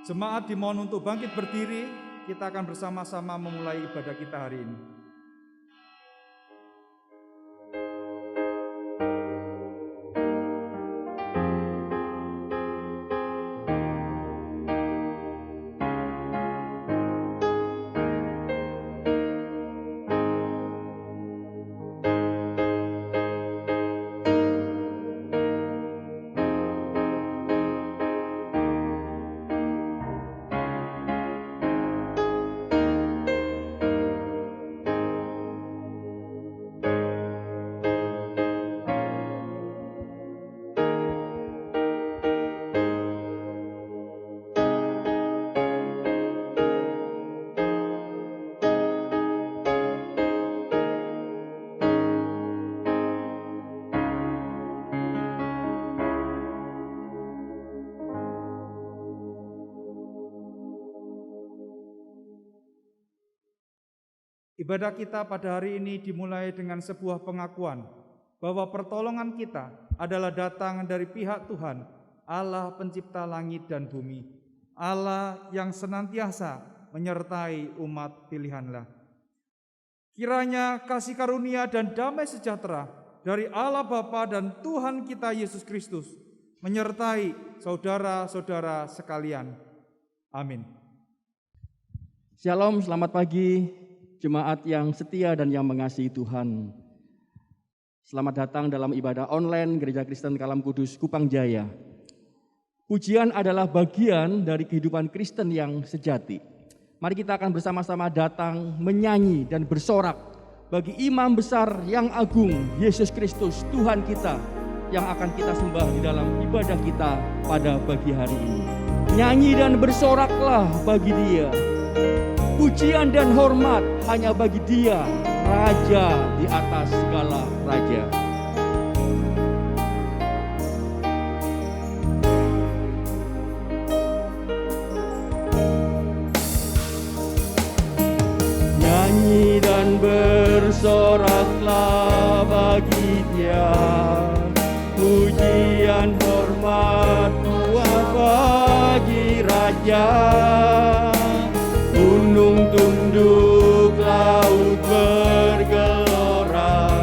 Jemaat dimohon untuk bangkit berdiri, kita akan bersama-sama memulai ibadah kita hari ini. Ibadah kita pada hari ini dimulai dengan sebuah pengakuan bahwa pertolongan kita adalah datang dari pihak Tuhan, Allah pencipta langit dan bumi, Allah yang senantiasa menyertai umat pilihannya. Kiranya kasih karunia dan damai sejahtera dari Allah Bapa dan Tuhan kita Yesus Kristus menyertai saudara-saudara sekalian. Amin. Shalom, selamat pagi. Jemaat yang setia dan yang mengasihi Tuhan. Selamat datang dalam ibadah online Gereja Kristen Kalam Kudus Kupang Jaya. Pujian adalah bagian dari kehidupan Kristen yang sejati. Mari kita akan bersama-sama datang menyanyi dan bersorak bagi imam besar yang agung, Yesus Kristus Tuhan kita, yang akan kita sembah di dalam ibadah kita pada pagi hari ini. Nyanyi dan bersoraklah bagi Dia. Pujian dan hormat hanya bagi Dia, Raja di atas segala raja. Nyanyi dan bersoraklah bagi Dia. Pujian hormat buah bagi Raja. Gunung tunduk, laut bergelora,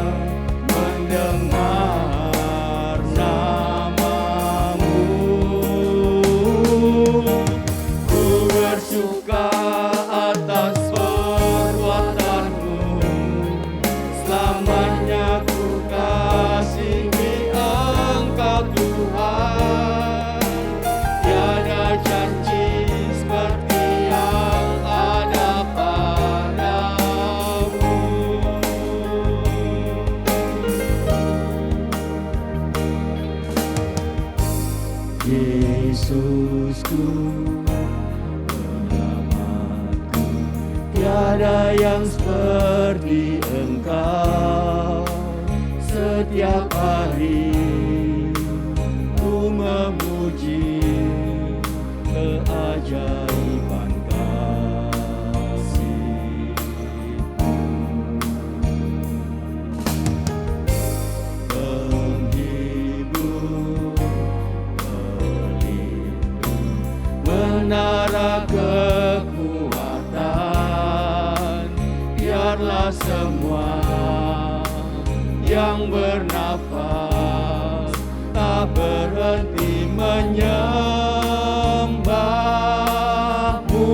mendengar namamu. Ku bersuka atas perbuatanmu, selamanya ku kasihi Engkau Tuhan. Tiada janji seperti Yesusku, penyelamatku, tiada yang seperti Engkau. Setiap hari ku memuji keajaiban kasih-Mu. Penghibur, menara kekuatan, biarlah semua yang bernafas tak berhenti menyembah-Mu.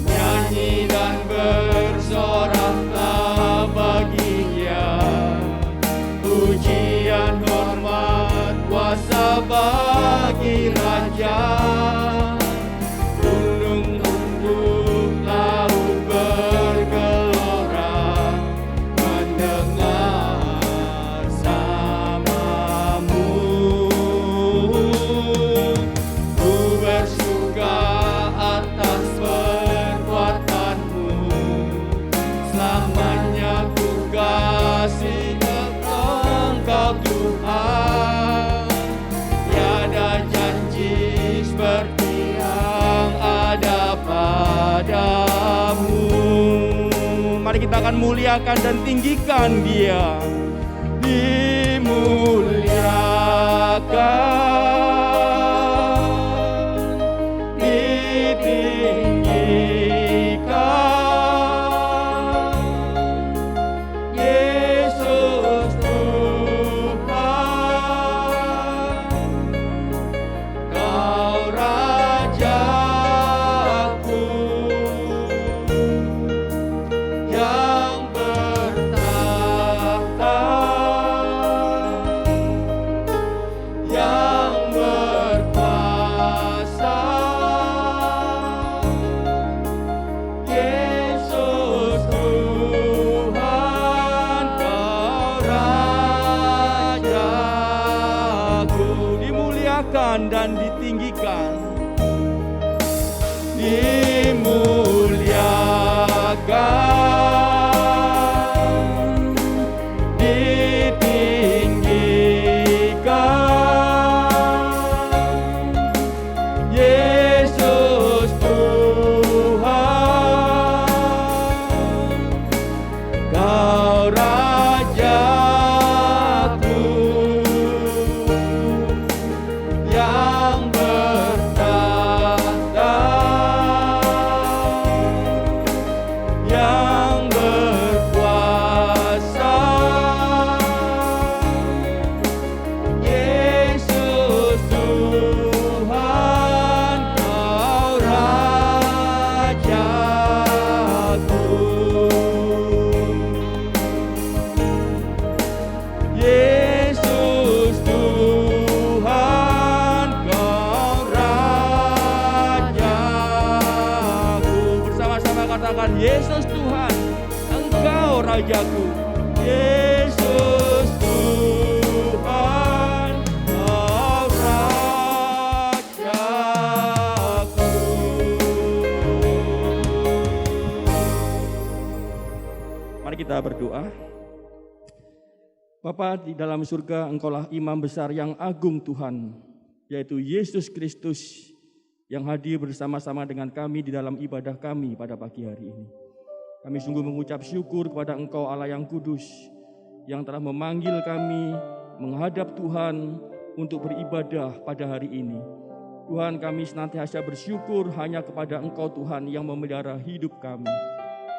Nyanyi dan bersoraklah bagi Dia. Pujian hormat kuasa bagi Raja. Gunung tunduk, laut bergelora, mendengar namamu. Ku bersuka atas perbuatanmu, selamanya ku kasih Engkau Tuhan. Tiada janji seperti yang ada padamu. Mari kita akan muliakan dan tinggikan Dia. Dimuliakan dimuliakan dan ditinggikan. Dimuliakan, ditinggikan, Yesus Tuhan, Kau Rajaku yang bertahta, yang berkuasa. Yesus Tuhan, Kau Rajaku. Yesus Tuhan, Kau Rajaku. Bersama-sama katakan, Yesus Tuhan, Engkau Rajaku. Yesus Tuhan, Kau Rajaku. Mari kita berdoa. Bapa di dalam surga, Engkaulah imam besar yang agung Tuhan, yaitu Yesus Kristus yang hadir bersama-sama dengan kami di dalam ibadah kami pada pagi hari ini. Kami sungguh mengucap syukur kepada Engkau Allah yang kudus, yang telah memanggil kami menghadap Tuhan untuk beribadah pada hari ini. Tuhan, kami senantiasa bersyukur hanya kepada Engkau Tuhan yang memelihara hidup kami.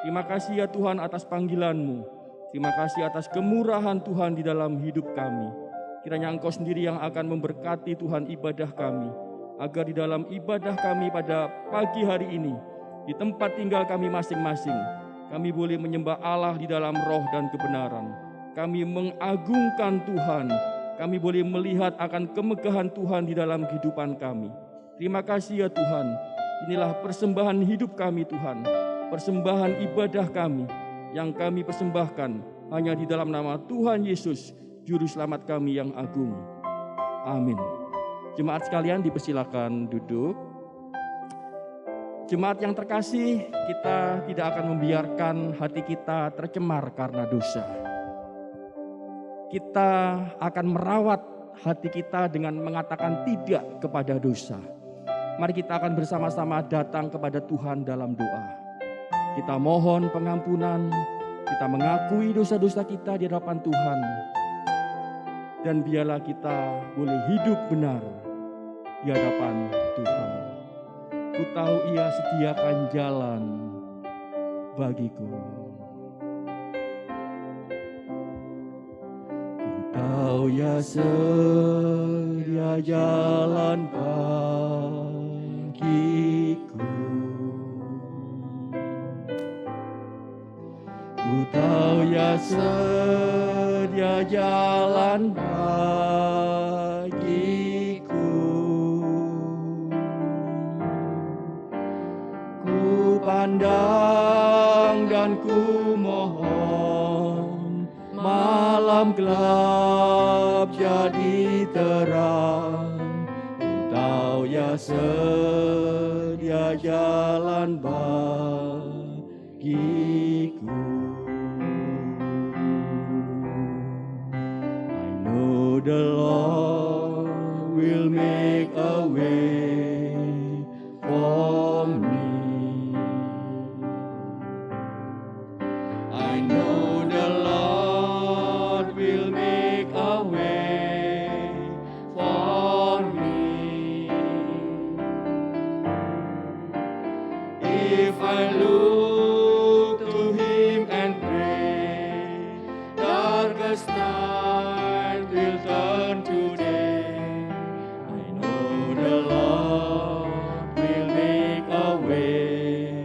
Terima kasih ya Tuhan atas panggilan-Mu. Terima kasih atas kemurahan Tuhan di dalam hidup kami. Kiranya Engkau sendiri yang akan memberkati Tuhan ibadah kami, agar di dalam ibadah kami pada pagi hari ini, di tempat tinggal kami masing-masing, kami boleh menyembah Allah di dalam roh dan kebenaran. Kami mengagungkan Tuhan, kami boleh melihat akan kemegahan Tuhan di dalam kehidupan kami. Terima kasih ya Tuhan, inilah persembahan hidup kami Tuhan, persembahan ibadah kami, yang kami persembahkan hanya di dalam nama Tuhan Yesus, Juru Selamat kami yang agung. Amin. Jemaat sekalian dipersilakan duduk. Jemaat yang terkasih, kita tidak akan membiarkan hati kita tercemar karena dosa. Kita akan merawat hati kita dengan mengatakan tidak kepada dosa. Mari kita akan bersama-sama datang kepada Tuhan dalam doa. Kita mohon pengampunan, kita mengakui dosa-dosa kita di hadapan Tuhan. Dan biarlah kita boleh hidup benar di hadapan Tuhan. Ku tahu Ia sediakan jalan bagiku. Ku tahu Ia sedia jalan bagiku. Ku tahu Ia sedia jalan bagiku. Ku pandang dan ku mohon, malam gelap jadi terang. Ku tahu Ia sedia jalan bagiku. The Lord will make a way for me. I know the Lord will make a way for me. If I look to Him and pray, darkest night will turn to day. I know the Lord will make a way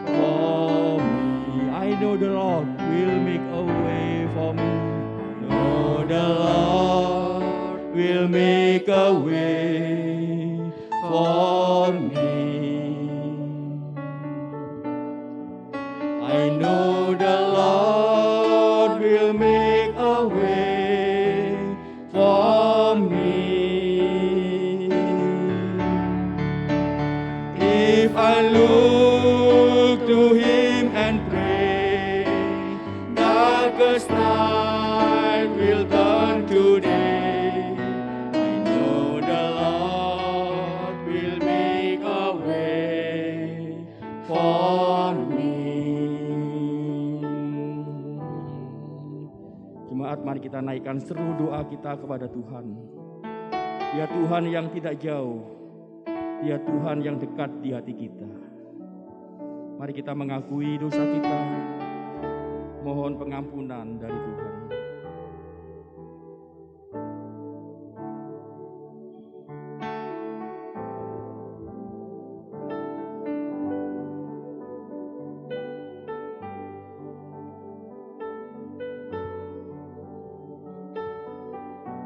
for me. I know the Lord will make a way for me. I know the Lord will make a way for me. I know the Lord will make a way for me. naikkan seru doa kita kepada Tuhan. Dia Tuhan yang tidak jauh, Dia Tuhan yang dekat di hati kita. Mari kita mengakui dosa kita, mohon pengampunan dari Tuhan.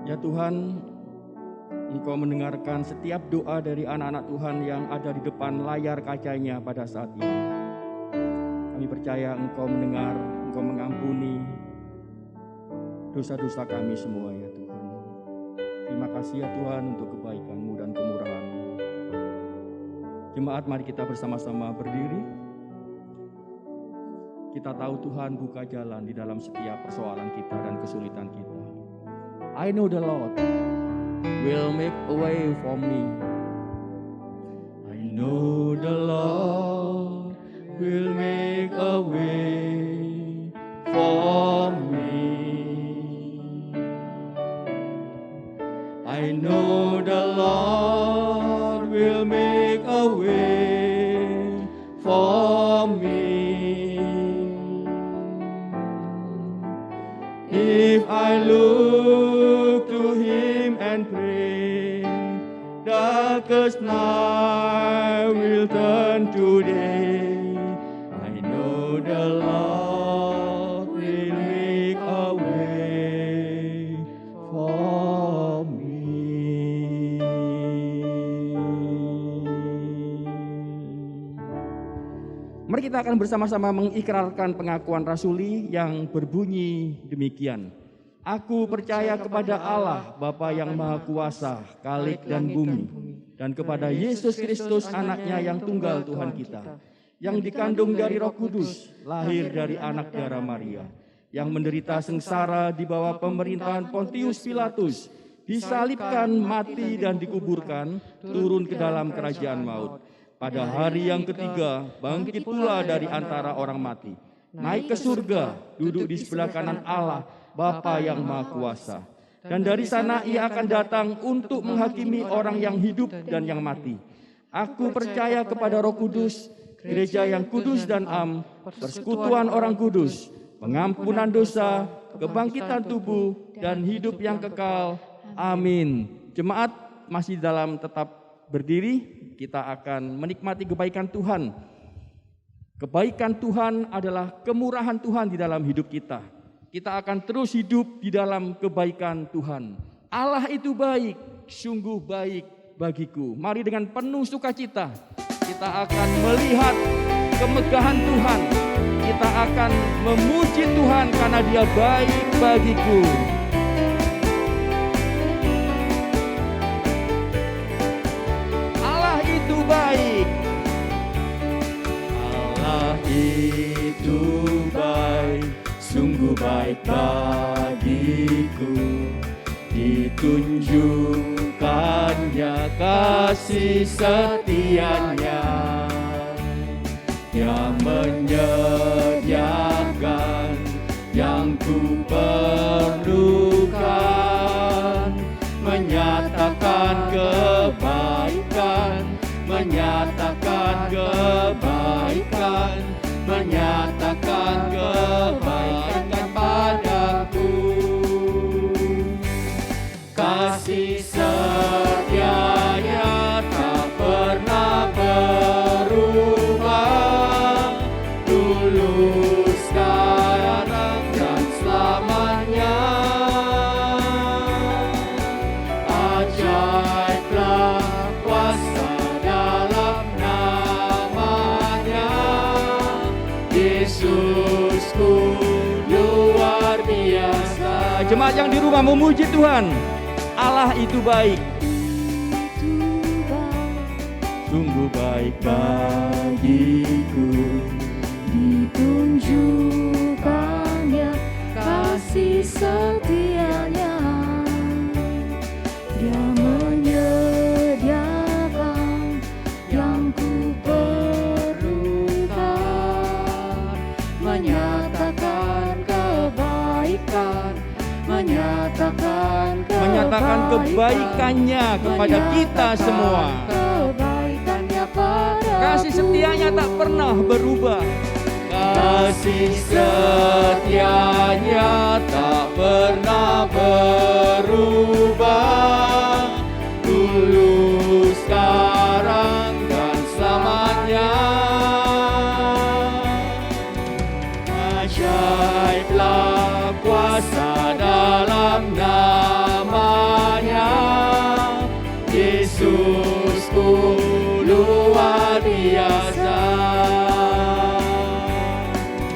Ya Tuhan, Engkau mendengarkan setiap doa dari anak-anak Tuhan yang ada di depan layar kacanya pada saat ini. Kami percaya Engkau mendengar, Engkau mengampuni dosa-dosa kami semua ya Tuhan. Terima kasih ya Tuhan untuk kebaikan-Mu dan kemurahan-Mu. Jemaat, mari kita bersama-sama berdiri. Kita tahu Tuhan buka jalan di dalam setiap persoalan kita dan kesulitan kita. I know the Lord will make a way for me. I know the Lord will make a way for me. I know the Lord will make a way for me. If I look to Him and pray, darkest night will turn to day. I know the Lord will make a way for me. Mari kita akan bersama-sama mengikrarkan pengakuan rasuli yang berbunyi demikian. Aku percaya kepada Allah, Bapa yang Maha Kuasa, Khalik dan bumi, dan kepada Yesus Kristus, Anaknya yang tunggal Tuhan kita, yang dikandung dari Roh Kudus, lahir dari anak darah Maria, yang menderita sengsara di bawah pemerintahan Pontius Pilatus, disalibkan, mati dan dikuburkan, turun ke dalam kerajaan maut. Pada hari yang ketiga, bangkit pula dari antara orang mati, naik ke surga, duduk di sebelah kanan Allah, Bapa yang Maha Kuasa. Dan dari sana Ia akan datang untuk menghakimi orang yang hidup dan yang mati. Aku percaya kepada Roh Kudus, gereja yang kudus dan am, persekutuan orang kudus, pengampunan dosa, kebangkitan tubuh, dan hidup yang kekal. Amin. Jemaat masih dalam tetap berdiri, kita akan menikmati kebaikan Tuhan. Kebaikan Tuhan adalah kemurahan Tuhan di dalam hidup kita. Kita akan terus hidup di dalam kebaikan Tuhan. Allah itu baik, sungguh baik bagiku. Mari dengan penuh sukacita kita akan melihat kemegahan Tuhan. Kita akan memuji Tuhan karena Dia baik bagiku. Allah itu baik. Allah itu baik. Sungguh baik bagiku, ditunjukkannya kasih setianya, yang menyediakan yang ku perlukan, menyatakan kebaikan, menyatakan kebaikan, menyatakan kebaikan padaku. Kasih setianya tak pernah berubah, dulu, sekarang, dan selamanya. Ajaiblah kuasa dalam namanya, Yesusku luar biasa. Jemaat yang di rumah memuji Tuhan. Allah itu baik. Sungguh baik bagiku, ditunjukkannya kasih setianya, Dia menyediakan yang ku perlukan, menyatakan kebaikan, menyatakan menyatakan kebaikannya kepada kita semua. Kebaikannya pada Kasih setianya tak pernah berubah. Kasih setianya tak pernah berubah, dulu, sekarang, dan selamanya. Ajaiblah kuasa dalam namanya, Yesusku luar biasa.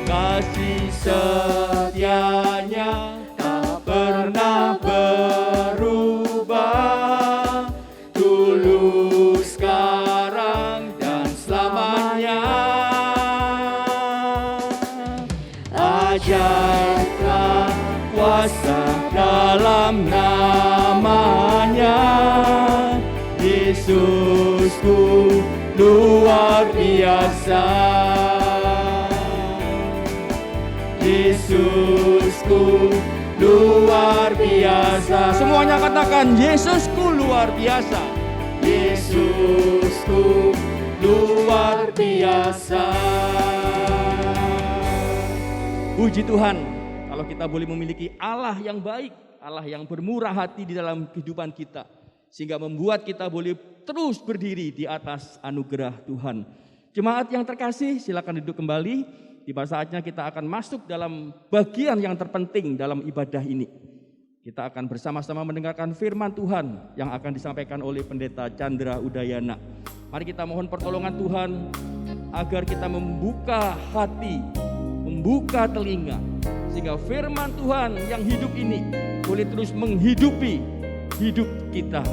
Kasih setianya tak pernah berubah, dulu, sekarang, dan selamanya. Ajaiblah kuasa dalam namanya, Yesusku luar biasa. Yesusku luar biasa. Semuanya katakan, Yesusku luar biasa. Yesusku luar biasa. Puji Tuhan, kalau kita boleh memiliki Allah yang baik, Allah yang bermurah hati di dalam kehidupan kita, sehingga membuat kita boleh terus berdiri di atas anugerah Tuhan. Jemaat yang terkasih, silakan duduk kembali. Tiba saatnya kita akan masuk dalam bagian yang terpenting dalam ibadah ini. Kita akan bersama-sama mendengarkan firman Tuhan yang akan disampaikan oleh Pendeta Chandra Udayana. Mari kita mohon pertolongan Tuhan agar kita membuka hati, membuka telinga, sehingga firman Tuhan yang hidup ini boleh terus menghidupi hidup kita.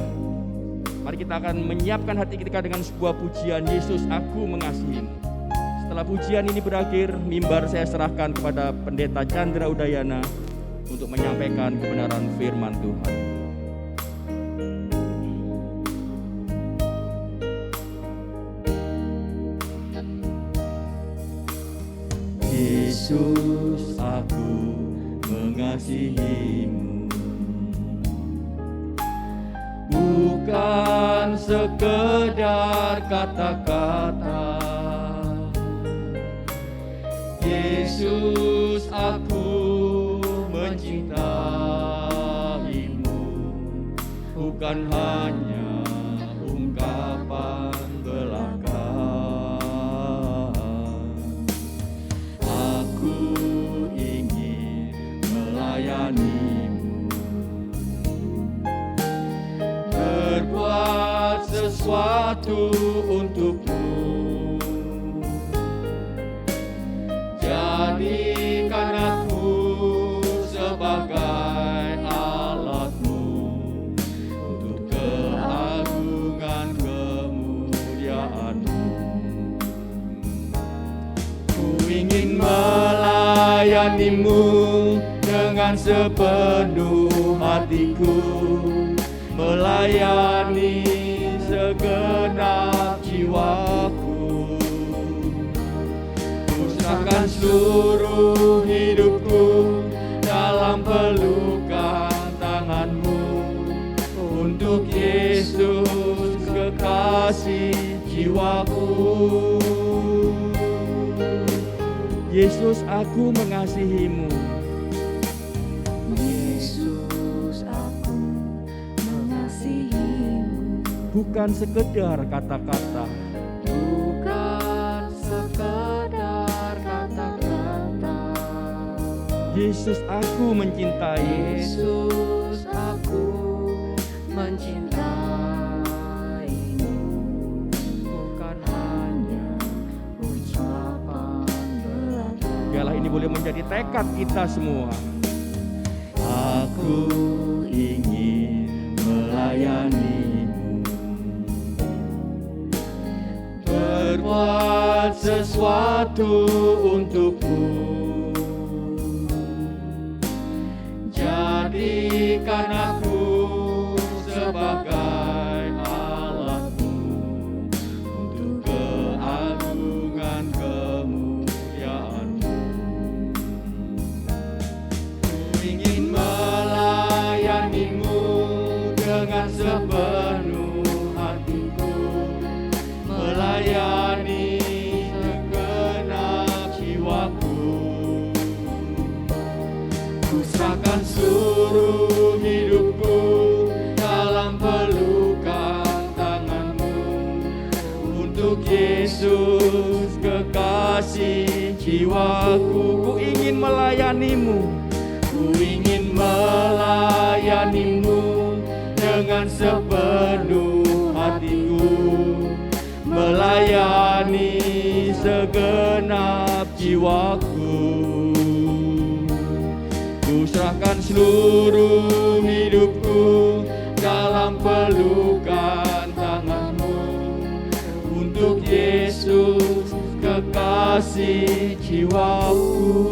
Mari kita akan menyiapkan hati kita dengan sebuah pujian, Yesus aku mengasihimu. Setelah pujian ini berakhir, mimbar saya serahkan kepada Pendeta Chandra Udayana untuk menyampaikan kebenaran firman Tuhan. Yesus aku mengasihimu, bukan sekedar kata-kata. Yesus aku mencintaimu, bukan hanya ungkapan belaka. Aku ingin melayanimu, berbuat sesuatu untukmu. Jadikan aku sebagai alatmu untuk keagungan kemuliaan-Mu. Ku ingin melayanimu dengan sepenuh hatiku, melayani segenap jiwaku. Serahkan seluruh hidupku dalam pelukan tangan-Mu, untuk Yesus kekasih jiwaku. Yesus aku mengasihimu. Yesus aku mengasihimu, Bukan sekedar kata-kata. bukan sekedar kata-kata. Yesus aku mencintai. Yesus aku mencintaimu, bukan hanya ucapan belaka. Biarlah ini boleh menjadi tekad kita semua. Aku ingin melayanimu, berbuat sesuatu untukmu. Jadikan aku sebagai alatmu untuk keagungan kemuliaan-Mu. Ku ingin melayanimu sepenuh hatiku, melayani segenap jiwaku. Ku serahkan seluruh hidupku dalam pelukan tanganmu. Untuk Yesus kekasih jiwaku, ku ingin melayanimu. Ku ingin melayanimu dengan sepenuh hatiku, melayani segenap jiwaku. Ku serahkan seluruh hidupku dalam pelukan tanganmu. Untuk Yesus kekasih jiwaku.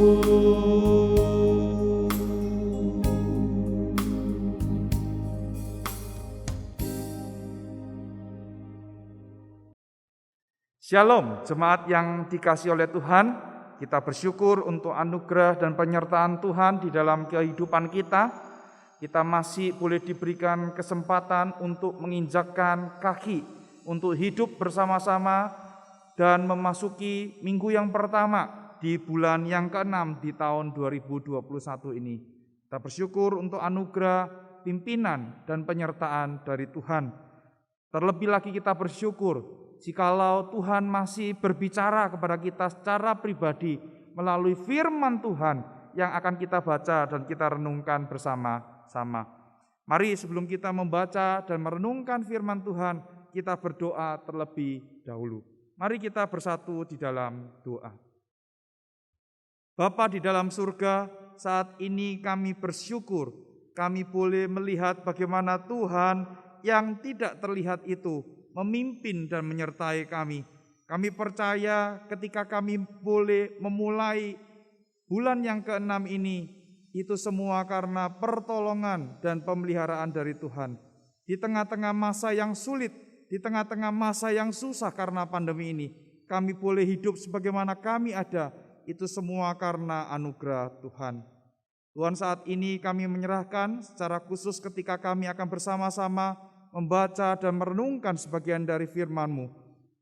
Shalom, jemaat yang dikasihi oleh Tuhan, kita bersyukur untuk anugerah dan penyertaan Tuhan di dalam kehidupan kita. Kita masih boleh diberikan kesempatan untuk menginjakkan kaki, untuk hidup bersama-sama dan memasuki minggu yang pertama di bulan yang ke-6 di tahun 2021 ini. Kita bersyukur untuk anugerah, pimpinan, dan penyertaan dari Tuhan. Terlebih lagi kita bersyukur jikalau Tuhan masih berbicara kepada kita secara pribadi melalui firman Tuhan yang akan kita baca dan kita renungkan bersama-sama. Mari sebelum kita membaca dan merenungkan firman Tuhan, kita berdoa terlebih dahulu. Mari kita bersatu di dalam doa. Bapa di dalam surga, saat ini kami bersyukur, kami boleh melihat bagaimana Tuhan yang tidak terlihat itu memimpin dan menyertai kami. Kami percaya ketika kami boleh memulai bulan yang ke-6 ini, itu semua karena pertolongan dan pemeliharaan dari Tuhan. Di tengah-tengah masa yang sulit, di tengah-tengah masa yang susah karena pandemi ini, kami boleh hidup sebagaimana kami ada, itu semua karena anugerah Tuhan. Tuhan, saat ini kami menyerahkan secara khusus ketika kami akan bersama-sama membaca dan merenungkan sebagian dari firman-Mu.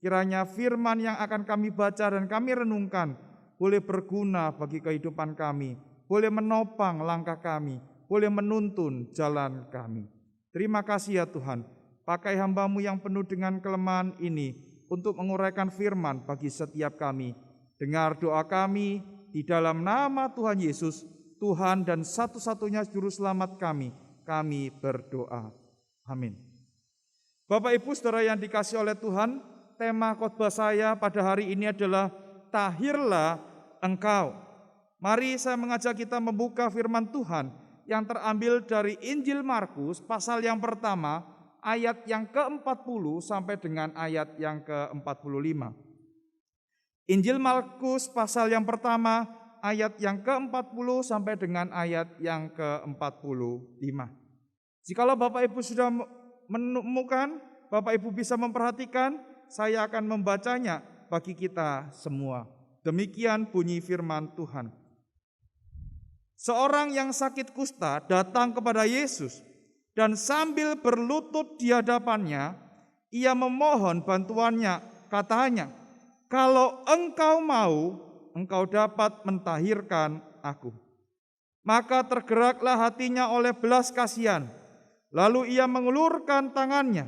Kiranya firman yang akan kami baca dan kami renungkan boleh berguna bagi kehidupan kami, boleh menopang langkah kami, boleh menuntun jalan kami. Terima kasih ya Tuhan, pakai hamba-Mu yang penuh dengan kelemahan ini untuk menguraikan firman bagi setiap kami. Dengar doa kami di dalam nama Tuhan Yesus, Tuhan dan satu-satunya juru selamat kami berdoa. Amin. Bapak Ibu Saudara yang dikasihi oleh Tuhan, tema khotbah saya pada hari ini adalah tahirlah engkau. Mari saya mengajak kita membuka firman Tuhan yang terambil dari Injil Markus pasal yang pertama, ayat yang ke-40 sampai dengan ayat yang ke-45. Injil Markus pasal yang pertama, ayat yang ke-40 sampai dengan ayat yang ke-45. Jikalau Bapak Ibu sudah menemukan, Bapak Ibu bisa memperhatikan, saya akan membacanya bagi kita semua. Demikian bunyi firman Tuhan. Seorang yang sakit kusta datang kepada Yesus dan sambil berlutut di hadapannya, ia memohon bantuannya, katanya, "Kalau engkau mau, engkau dapat mentahirkan aku." Maka tergeraklah hatinya oleh belas kasihan. Lalu ia mengulurkan tangannya,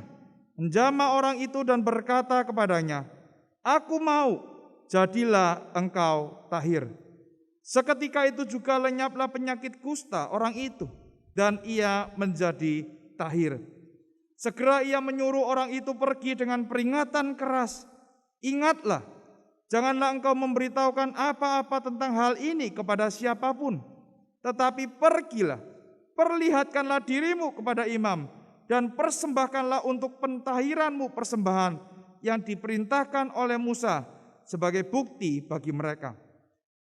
menjamah orang itu dan berkata kepadanya, "Aku mau, jadilah engkau tahir." Seketika itu juga lenyaplah penyakit kusta orang itu, dan ia menjadi tahir. Segera ia menyuruh orang itu pergi dengan peringatan keras, "Ingatlah, janganlah engkau memberitahukan apa-apa tentang hal ini kepada siapapun, tetapi pergilah, perlihatkanlah dirimu kepada imam dan persembahkanlah untuk pentahiranmu persembahan yang diperintahkan oleh Musa sebagai bukti bagi mereka."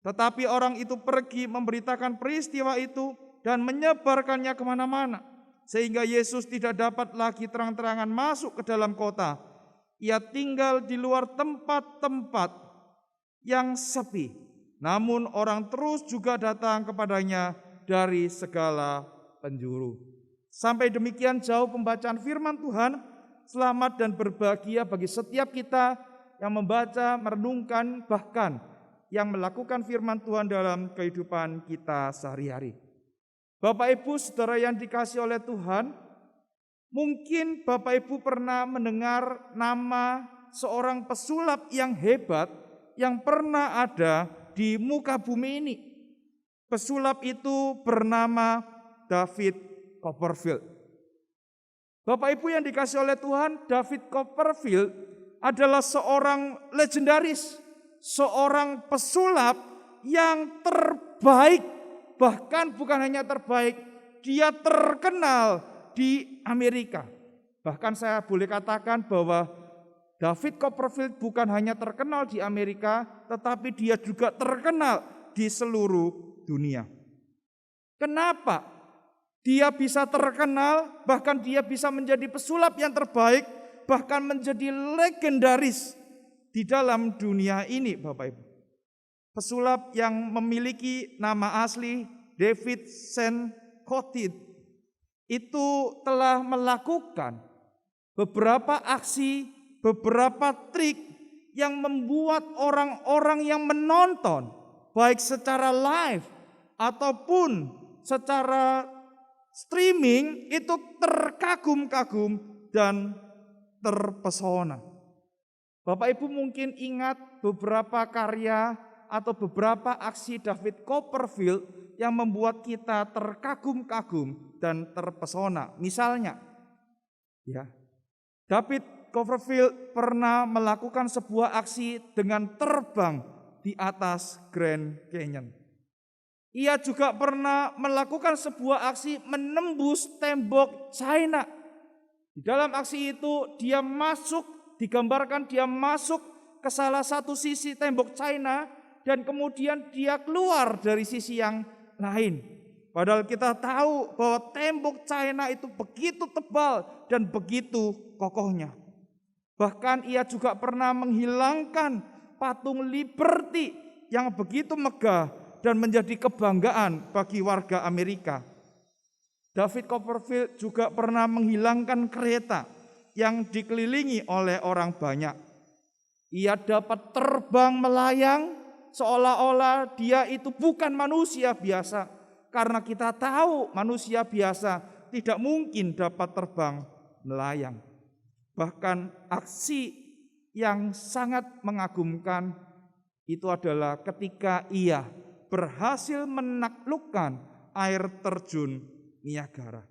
Tetapi orang itu pergi memberitakan peristiwa itu dan menyebarkannya kemana-mana, sehingga Yesus tidak dapat lagi terang-terangan masuk ke dalam kota. Ia tinggal di luar tempat-tempat yang sepi. Namun orang terus juga datang kepadanya dari segala penjuru. Sampai demikian jauh pembacaan firman Tuhan. Selamat dan berbahagia bagi setiap kita yang membaca, merenungkan, bahkan yang melakukan firman Tuhan dalam kehidupan kita sehari-hari. Bapak Ibu, saudara yang dikasihi oleh Tuhan, mungkin Bapak Ibu pernah mendengar nama seorang pesulap yang hebat yang pernah ada di muka bumi ini. Pesulap itu bernama David Copperfield. Bapak Ibu yang dikasihi oleh Tuhan, David Copperfield adalah seorang legendaris, seorang pesulap yang terbaik, bahkan bukan hanya terbaik, dia terkenal di Amerika. Bahkan saya boleh katakan bahwa David Copperfield bukan hanya terkenal di Amerika, tetapi dia juga terkenal di seluruh dunia. Kenapa? Dia bisa terkenal, bahkan dia bisa menjadi pesulap yang terbaik, bahkan menjadi legendaris di dalam dunia ini, Bapak Ibu. Pesulap yang memiliki nama asli David Saint Cotit itu telah melakukan beberapa aksi, beberapa trik yang membuat orang-orang yang menonton, baik secara live ataupun secara streaming, itu terkagum-kagum dan terpesona. Bapak Ibu mungkin ingat beberapa karya atau beberapa aksi David Copperfield yang membuat kita terkagum-kagum dan terpesona. Misalnya, David Copperfield pernah melakukan sebuah aksi dengan terbang di atas Grand Canyon. Ia juga pernah melakukan sebuah aksi menembus tembok China. Di dalam aksi itu digambarkan dia masuk ke salah satu sisi tembok China dan kemudian dia keluar dari sisi yang lain. Padahal kita tahu bahwa tembok China itu begitu tebal dan begitu kokohnya. Bahkan ia juga pernah menghilangkan patung Liberty yang begitu megah dan menjadi kebanggaan bagi warga Amerika. David Copperfield juga pernah menghilangkan kereta yang dikelilingi oleh orang banyak. Ia dapat terbang melayang seolah-olah dia itu bukan manusia biasa. Karena kita tahu manusia biasa tidak mungkin dapat terbang melayang. Bahkan aksi yang sangat mengagumkan itu adalah ketika ia berhasil menaklukkan air terjun Niagara.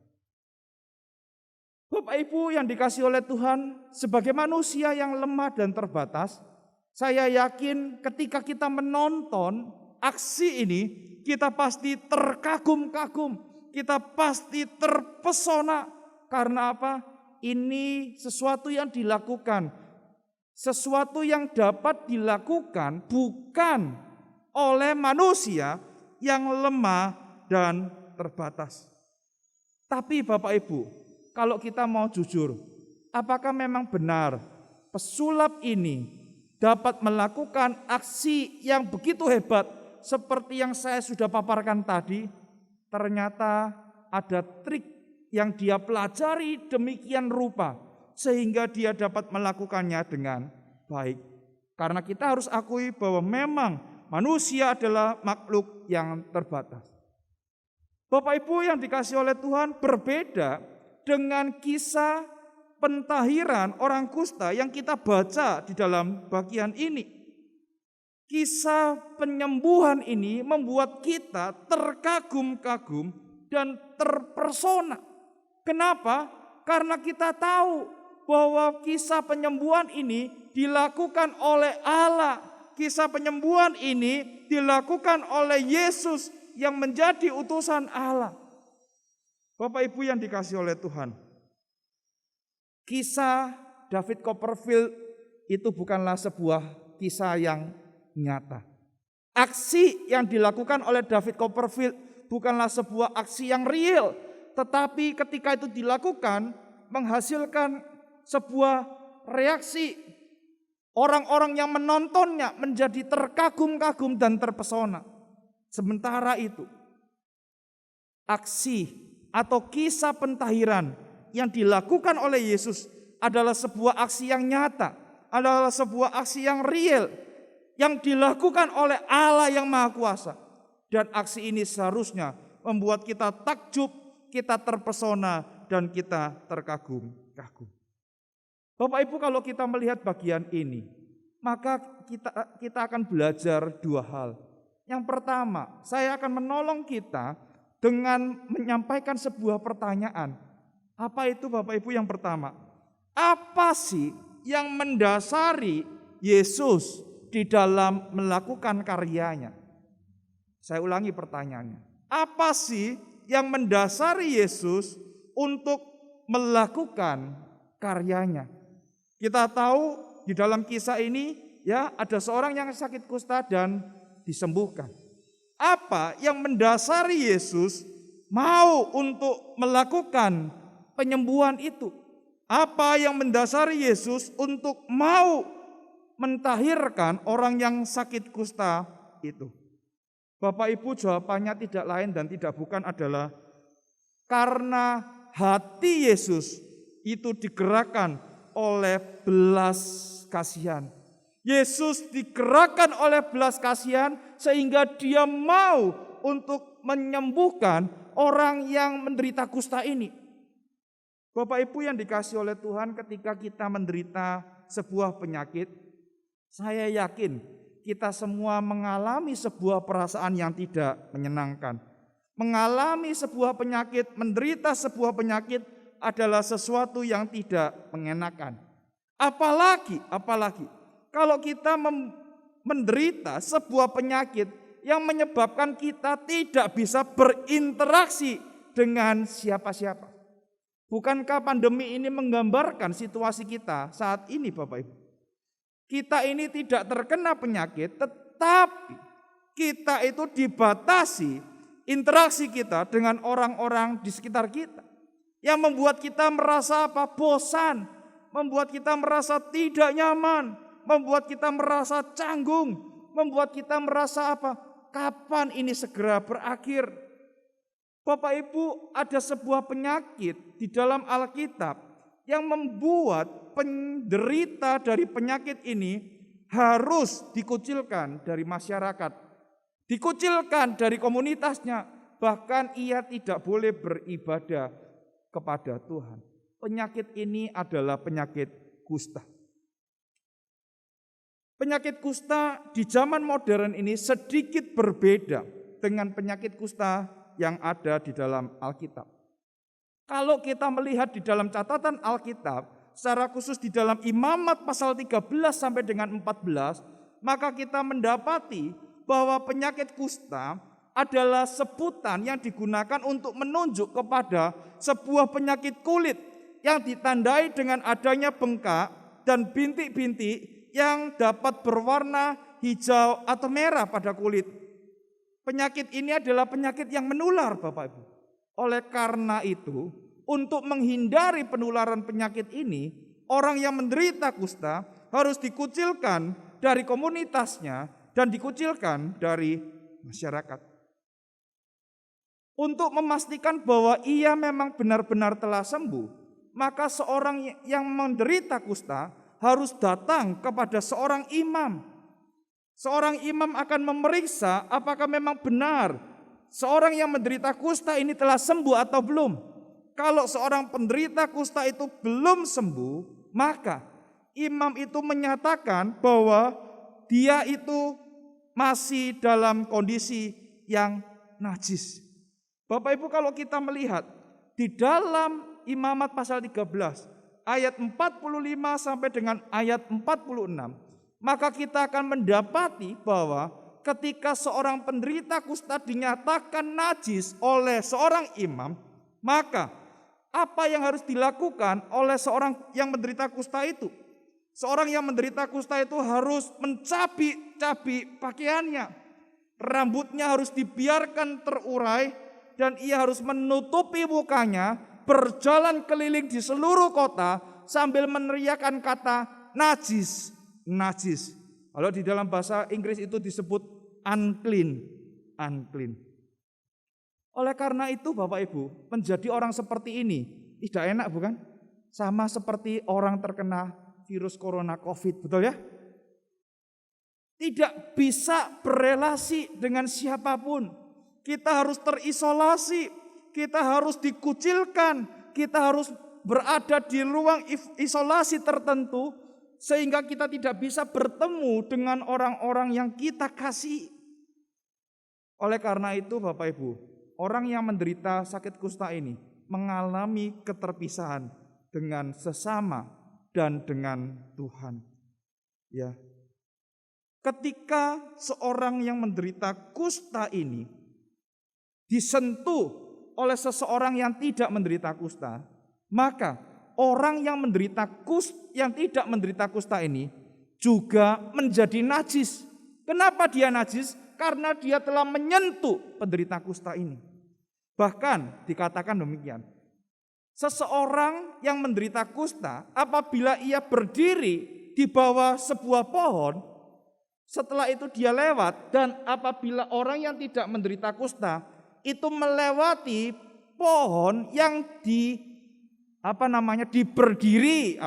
Bapak Ibu yang dikasihi oleh Tuhan, sebagai manusia yang lemah dan terbatas, saya yakin ketika kita menonton aksi ini, kita pasti terkagum-kagum, kita pasti terpesona. Karena apa? Ini sesuatu yang dilakukan, sesuatu yang dapat dilakukan bukan oleh manusia yang lemah dan terbatas. Tapi Bapak Ibu, kalau kita mau jujur, apakah memang benar pesulap ini dapat melakukan aksi yang begitu hebat seperti yang saya sudah paparkan tadi? Ternyata ada trik yang dia pelajari demikian rupa sehingga dia dapat melakukannya dengan baik. Karena kita harus akui bahwa memang manusia adalah makhluk yang terbatas. Bapak Ibu yang dikasihi oleh Tuhan, berbeda dengan kisah pentahiran orang kusta yang kita baca di dalam bagian ini. Kisah penyembuhan ini membuat kita terkagum-kagum dan terpesona. Kenapa? Karena kita tahu bahwa kisah penyembuhan ini dilakukan oleh Allah. Kisah penyembuhan ini dilakukan oleh Yesus yang menjadi utusan Allah. Bapak Ibu yang dikasihi oleh Tuhan, kisah David Copperfield itu bukanlah sebuah kisah yang nyata. Aksi yang dilakukan oleh David Copperfield bukanlah sebuah aksi yang real, tetapi ketika itu dilakukan menghasilkan sebuah reaksi. Orang-orang yang menontonnya menjadi terkagum-kagum dan terpesona. Sementara itu, aksi atau kisah pentahiran yang dilakukan oleh Yesus adalah sebuah aksi yang nyata, adalah sebuah aksi yang real, yang dilakukan oleh Allah yang Maha Kuasa. Dan aksi ini seharusnya membuat kita takjub, kita terpesona, dan kita terkagum-kagum. Bapak Ibu, kalau kita melihat bagian ini, maka kita akan belajar dua hal. Yang pertama, saya akan menolong kita dengan menyampaikan sebuah pertanyaan. Apa itu Bapak Ibu yang pertama? Apa sih yang mendasari Yesus di dalam melakukan karyanya? Saya ulangi pertanyaannya. Apa sih yang mendasari Yesus untuk melakukan karyanya? Kita tahu di dalam kisah ini ya ada seorang yang sakit kusta dan disembuhkan. Apa yang mendasari Yesus mau untuk melakukan penyembuhan itu? Apa yang mendasari Yesus untuk mau mentahirkan orang yang sakit kusta itu? Bapak Ibu, jawabannya tidak lain dan tidak bukan adalah karena hati Yesus itu digerakkan oleh belas kasihan. Yesus digerakkan oleh belas kasihan sehingga dia mau untuk menyembuhkan orang yang menderita kusta ini. Bapak Ibu yang dikasihi oleh Tuhan, ketika kita menderita sebuah penyakit, saya yakin kita semua mengalami sebuah perasaan yang tidak menyenangkan. Mengalami sebuah penyakit, menderita sebuah penyakit adalah sesuatu yang tidak mengenakan. Apalagi kalau kita menderita sebuah penyakit yang menyebabkan kita tidak bisa berinteraksi dengan siapa-siapa. Bukankah pandemi ini menggambarkan situasi kita saat ini, Bapak Ibu? Kita ini tidak terkena penyakit, tetapi kita itu dibatasi interaksi kita dengan orang-orang di sekitar kita. Yang membuat kita merasa bosan, membuat kita merasa tidak nyaman, membuat kita merasa canggung, membuat kita merasa kapan ini segera berakhir. Bapak Ibu, ada sebuah penyakit di dalam Alkitab yang membuat penderita dari penyakit ini harus dikucilkan dari masyarakat, dikucilkan dari komunitasnya, bahkan ia tidak boleh beribadah kepada Tuhan. Penyakit ini adalah penyakit kusta. Penyakit kusta di zaman modern ini sedikit berbeda dengan penyakit kusta yang ada di dalam Alkitab. Kalau kita melihat di dalam catatan Alkitab, secara khusus di dalam Imamat pasal 13 sampai dengan 14, maka kita mendapati bahwa penyakit kusta adalah sebutan yang digunakan untuk menunjuk kepada sebuah penyakit kulit yang ditandai dengan adanya bengkak dan bintik-bintik yang dapat berwarna hijau atau merah pada kulit. Penyakit ini adalah penyakit yang menular, Bapak Ibu. Oleh karena itu, untuk menghindari penularan penyakit ini, orang yang menderita kusta harus dikucilkan dari komunitasnya dan dikucilkan dari masyarakat. Untuk memastikan bahwa ia memang benar-benar telah sembuh, maka seorang yang menderita kusta harus datang kepada seorang imam. Seorang imam akan memeriksa apakah memang benar seorang yang menderita kusta ini telah sembuh atau belum. Kalau seorang penderita kusta itu belum sembuh, maka imam itu menyatakan bahwa dia itu masih dalam kondisi yang najis. Bapak Ibu, kalau kita melihat di dalam Imamat pasal 13 ayat 45 sampai dengan ayat 46, maka kita akan mendapati bahwa ketika seorang penderita kusta dinyatakan najis oleh seorang imam, maka apa yang harus dilakukan oleh seorang yang menderita kusta itu? Seorang yang menderita kusta itu harus mencabik-cabik pakaiannya. Rambutnya harus dibiarkan terurai dan ia harus menutupi mukanya, berjalan keliling di seluruh kota sambil meneriakkan kata najis, najis. Kalau di dalam bahasa Inggris itu disebut unclean, unclean. Oleh karena itu Bapak Ibu, menjadi orang seperti ini tidak enak bukan? Sama seperti orang terkena virus corona COVID, betul ya? Tidak bisa berelasi dengan siapapun. Kita harus terisolasi, kita harus dikucilkan, kita harus berada di ruang isolasi tertentu sehingga kita tidak bisa bertemu dengan orang-orang yang kita kasih. Oleh karena itu Bapak Ibu, orang yang menderita sakit kusta ini mengalami keterpisahan dengan sesama dan dengan Tuhan. Ya. Ketika seorang yang menderita kusta ini disentuh oleh seseorang yang tidak menderita kusta, maka orang yang tidak menderita kusta ini juga menjadi najis. Kenapa dia najis? Karena dia telah menyentuh penderita kusta ini. Bahkan dikatakan demikian, seseorang yang menderita kusta apabila ia berdiri di bawah sebuah pohon, setelah itu dia lewat, dan apabila orang yang tidak menderita kusta itu melewati pohon yang diberdiri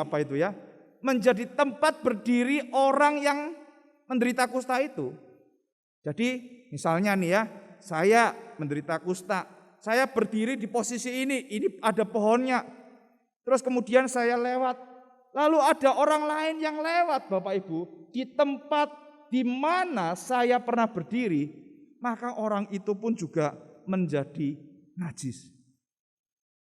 menjadi tempat berdiri orang yang menderita kusta itu. Jadi misalnya nih ya, saya menderita kusta, saya berdiri di posisi ini ada pohonnya. Terus kemudian saya lewat, lalu ada orang lain yang lewat Bapak Ibu di tempat di mana saya pernah berdiri, maka orang itu pun juga menjadi najis.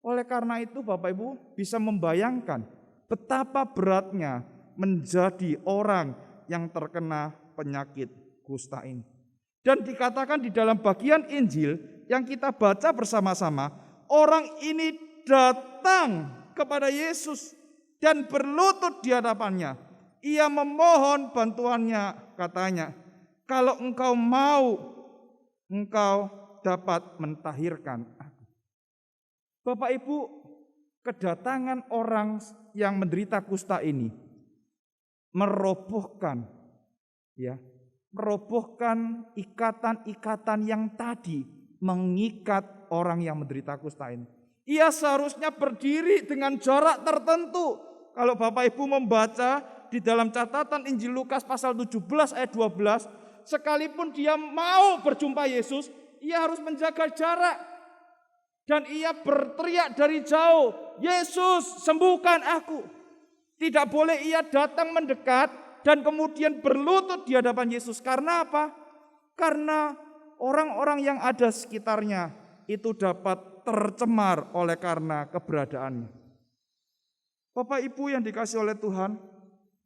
Oleh karena itu Bapak Ibu bisa membayangkan betapa beratnya menjadi orang yang terkena penyakit kusta ini. Dan dikatakan di dalam bagian Injil yang kita baca bersama-sama, orang ini datang kepada Yesus dan berlutut di hadapannya. Ia memohon bantuannya, katanya, kalau engkau mau, engkau dapat mentahirkan aku. Bapak Ibu, kedatangan orang yang menderita kusta ini merobohkan ikatan-ikatan yang tadi mengikat orang yang menderita kusta ini. Ia seharusnya berdiri dengan jarak tertentu. Kalau Bapak Ibu membaca di dalam catatan Injil Lukas pasal 17 ayat 12, sekalipun dia mau berjumpa Yesus, ia harus menjaga jarak. Dan ia berteriak dari jauh, Yesus sembuhkan aku. Tidak boleh ia datang mendekat dan kemudian berlutut di hadapan Yesus. Karena apa? Karena orang-orang yang ada sekitarnya itu dapat tercemar oleh karena keberadaannya. Bapak Ibu yang dikasihi oleh Tuhan,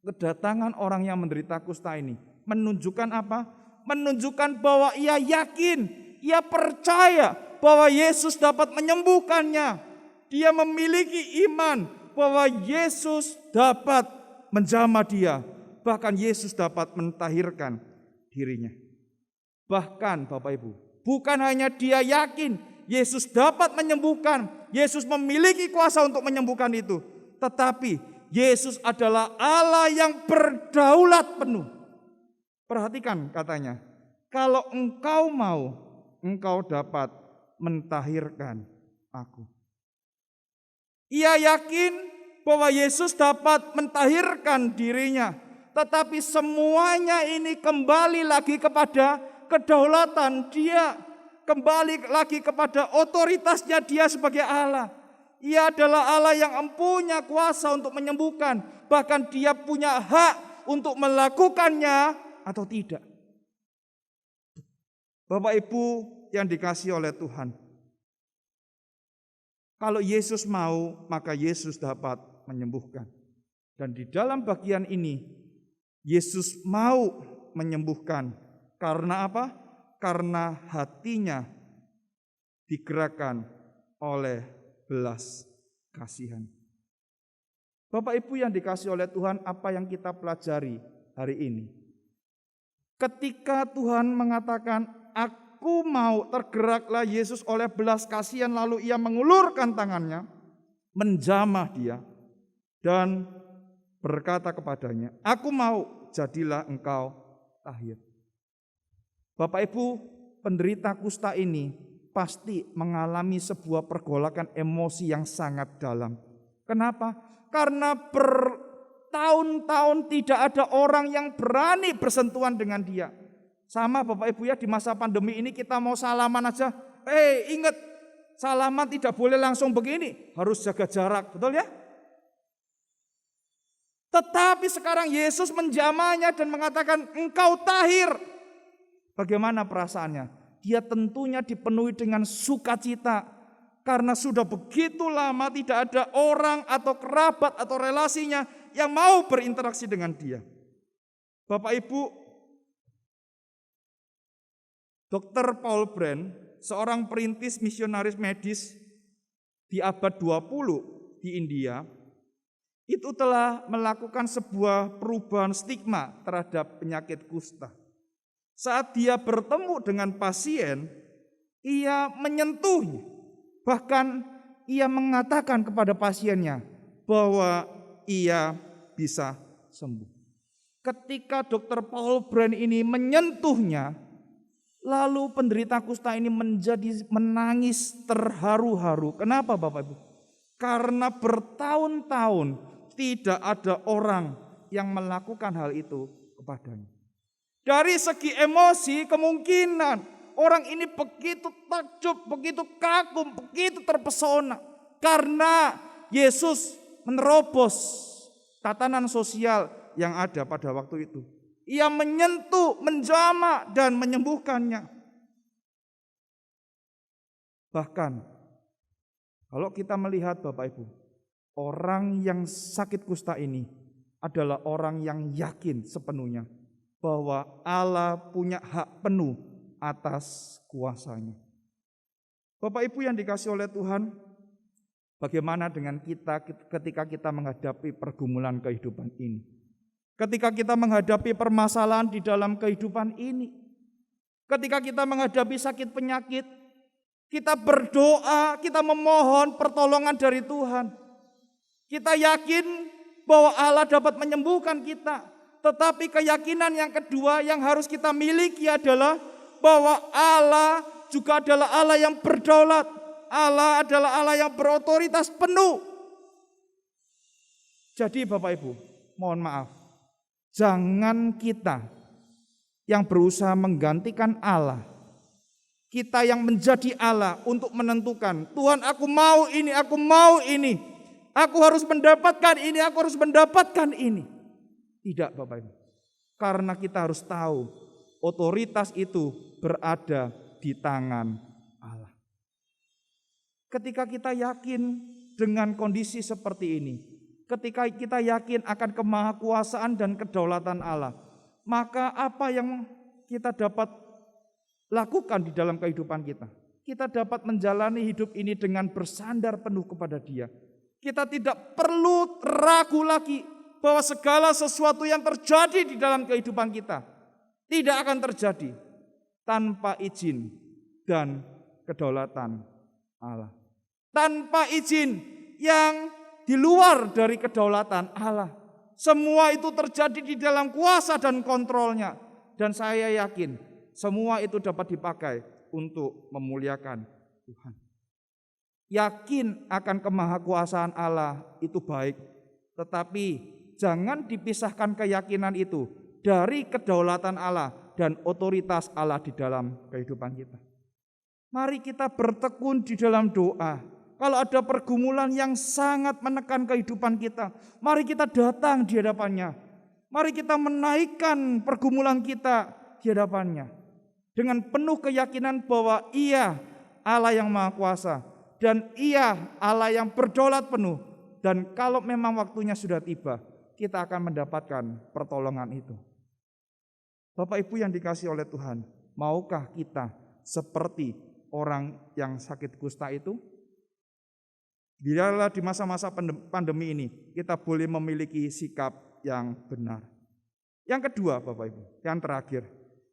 kedatangan orang yang menderita kusta ini menunjukkan apa? Menunjukkan bahwa ia yakin, ia percaya bahwa Yesus dapat menyembuhkannya. Dia memiliki iman bahwa Yesus dapat menjamah dia. Bahkan Yesus dapat mentahirkan dirinya. Bahkan Bapak Ibu, bukan hanya dia yakin Yesus dapat menyembuhkan, Yesus memiliki kuasa untuk menyembuhkan itu, tetapi Yesus adalah Allah yang berdaulat penuh. Perhatikan katanya, kalau engkau mau, engkau dapat mentahirkan aku. Ia yakin bahwa Yesus dapat mentahirkan dirinya. Tetapi semuanya ini kembali lagi kepada kedaulatan dia. Kembali lagi kepada otoritasnya dia sebagai Allah. Ia adalah Allah yang mempunyai kuasa untuk menyembuhkan. Bahkan dia punya hak untuk melakukannya atau tidak. Bapak Ibu yang dikasihi oleh Tuhan. Kalau Yesus mau, maka Yesus dapat menyembuhkan. Dan di dalam bagian ini, Yesus mau menyembuhkan. Karena apa? Karena hatinya digerakkan oleh belas kasihan. Bapak Ibu yang dikasihi oleh Tuhan, apa yang kita pelajari hari ini? Ketika Tuhan mengatakan, aku mau, tergeraklah Yesus oleh belas kasihan, lalu ia mengulurkan tangannya, menjamah dia, dan berkata kepadanya, aku mau, jadilah engkau tahir. Bapak Ibu, penderita kusta ini pasti mengalami sebuah pergolakan emosi yang sangat dalam. Kenapa? Karena bertahun-tahun tidak ada orang yang berani bersentuhan dengan dia. Sama Bapak Ibu ya, di masa pandemi ini kita mau salaman aja. Ingat, salaman tidak boleh langsung begini, harus jaga jarak, betul ya? Tetapi sekarang Yesus menjamahnya dan mengatakan, engkau tahir. Bagaimana perasaannya? Dia tentunya dipenuhi dengan sukacita. Karena sudah begitu lama tidak ada orang atau kerabat atau relasinya yang mau berinteraksi dengan dia. Bapak Ibu, Dr. Paul Brand, seorang perintis misionaris medis di abad 20 di India, itu telah melakukan sebuah perubahan stigma terhadap penyakit kusta. Saat dia bertemu dengan pasien, ia menyentuhnya. Bahkan ia mengatakan kepada pasiennya bahwa ia bisa sembuh. Ketika Dr. Paul Brand ini menyentuhnya, lalu penderita kusta ini menjadi menangis terharu-haru. Kenapa Bapak Ibu? Karena bertahun-tahun tidak ada orang yang melakukan hal itu kepadanya. Dari segi emosi kemungkinan orang ini begitu takjub, begitu kagum, begitu terpesona. Karena Yesus menerobos tatanan sosial yang ada pada waktu itu. Ia menyentuh, menjamah dan menyembuhkannya. Bahkan kalau kita melihat Bapak Ibu, orang yang sakit kusta ini adalah orang yang yakin sepenuhnya bahwa Allah punya hak penuh atas kuasanya. Bapak Ibu yang dikasih oleh Tuhan, bagaimana dengan kita ketika kita menghadapi pergumulan kehidupan ini? Ketika kita menghadapi permasalahan di dalam kehidupan ini? Ketika kita menghadapi sakit penyakit, kita berdoa, kita memohon pertolongan dari Tuhan. Kita yakin bahwa Allah dapat menyembuhkan kita. Tetapi keyakinan yang kedua yang harus kita miliki adalah bahwa Allah juga adalah Allah yang berdaulat. Allah adalah Allah yang berotoritas penuh. Jadi Bapak Ibu, mohon maaf. Jangan kita yang berusaha menggantikan Allah. Kita yang menjadi Allah untuk menentukan, Tuhan aku mau ini, aku mau ini. Aku harus mendapatkan ini, aku harus mendapatkan ini. Tidak Bapak Ibu. Karena kita harus tahu otoritas itu berada di tangan Allah. Ketika kita yakin dengan kondisi seperti ini, ketika kita yakin akan kemahakuasaan dan kedaulatan Allah, maka apa yang kita dapat lakukan di dalam kehidupan kita? Kita dapat menjalani hidup ini dengan bersandar penuh kepada Dia. Kita tidak perlu ragu lagi bahwa segala sesuatu yang terjadi di dalam kehidupan kita tidak akan terjadi tanpa izin dan kedaulatan Allah. Tanpa izin yang di luar dari kedaulatan Allah. Semua itu terjadi di dalam kuasa dan kontrolnya. Dan saya yakin semua itu dapat dipakai untuk memuliakan Tuhan. Yakin akan kemahakuasaan Allah itu baik, tetapi jangan dipisahkan keyakinan itu dari kedaulatan Allah dan otoritas Allah di dalam kehidupan kita. Mari kita bertekun di dalam doa. Kalau ada pergumulan yang sangat menekan kehidupan kita, mari kita datang di hadapannya. Mari kita menaikkan pergumulan kita di hadapannya. Dengan penuh keyakinan bahwa Ia Allah yang Maha Kuasa. Dan Ia Allah yang berdaulat penuh. Dan kalau memang waktunya sudah tiba, kita akan mendapatkan pertolongan itu. Bapak Ibu yang dikasihi oleh Tuhan, maukah kita seperti orang yang sakit kusta itu? Biarlah di masa-masa pandemi ini kita boleh memiliki sikap yang benar. Yang kedua Bapak Ibu, yang terakhir.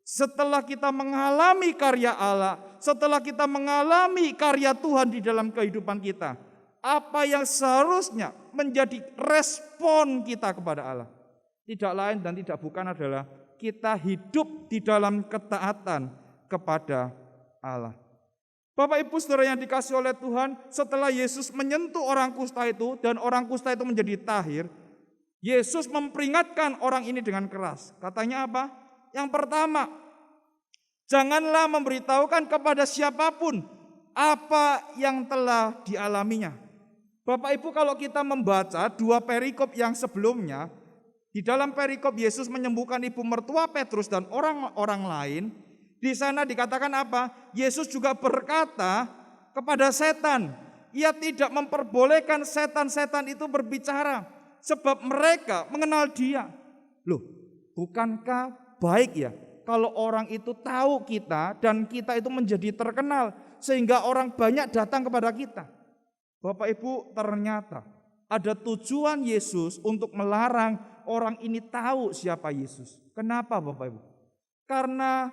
Setelah kita mengalami karya Allah, setelah kita mengalami karya Tuhan di dalam kehidupan kita, apa yang seharusnya menjadi respon kita kepada Allah? Tidak lain dan tidak bukan adalah kita hidup di dalam ketaatan kepada Allah. Bapak Ibu Saudara yang dikasih oleh Tuhan, setelah Yesus menyentuh orang kusta itu dan orang kusta itu menjadi tahir, Yesus memperingatkan orang ini dengan keras. Katanya apa? Yang pertama, janganlah memberitahukan kepada siapapun apa yang telah dialaminya. Bapak Ibu, kalau kita membaca 2 perikop yang sebelumnya, di dalam perikop Yesus menyembuhkan ibu mertua Petrus dan orang-orang lain, di sana dikatakan apa? Yesus juga berkata kepada setan, ia tidak memperbolehkan setan-setan itu berbicara, sebab mereka mengenal dia. Loh, bukankah baik ya kalau orang itu tahu kita dan kita itu menjadi terkenal sehingga orang banyak datang kepada kita? Bapak Ibu, ternyata ada tujuan Yesus untuk melarang orang ini tahu siapa Yesus. Kenapa Bapak Ibu? Karena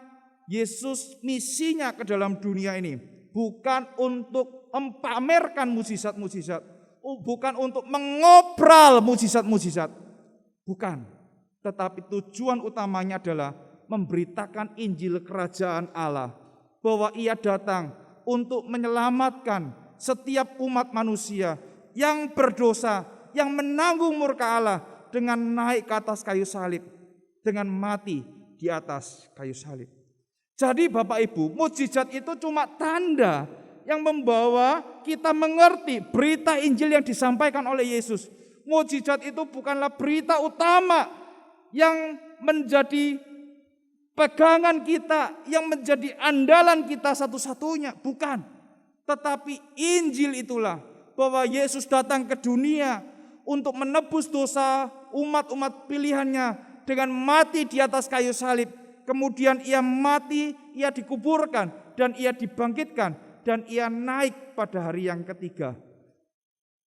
Yesus misinya ke dalam dunia ini bukan untuk mempamerkan mukjizat-mukjizat, bukan untuk mengobral mukjizat-mukjizat, bukan. Tetapi tujuan utamanya adalah memberitakan Injil Kerajaan Allah, bahwa Ia datang untuk menyelamatkan setiap umat manusia yang berdosa, yang menanggung murka Allah dengan naik ke atas kayu salib, dengan mati di atas kayu salib. Jadi Bapak Ibu, mukjizat itu cuma tanda yang membawa kita mengerti berita Injil yang disampaikan oleh Yesus. Mukjizat itu bukanlah berita utama yang menjadi pegangan kita, yang menjadi andalan kita satu-satunya, bukan. Tetapi Injil itulah bahwa Yesus datang ke dunia untuk menebus dosa umat-umat pilihannya dengan mati di atas kayu salib. Kemudian Ia mati, Ia dikuburkan, dan Ia dibangkitkan, dan Ia naik pada hari yang ketiga.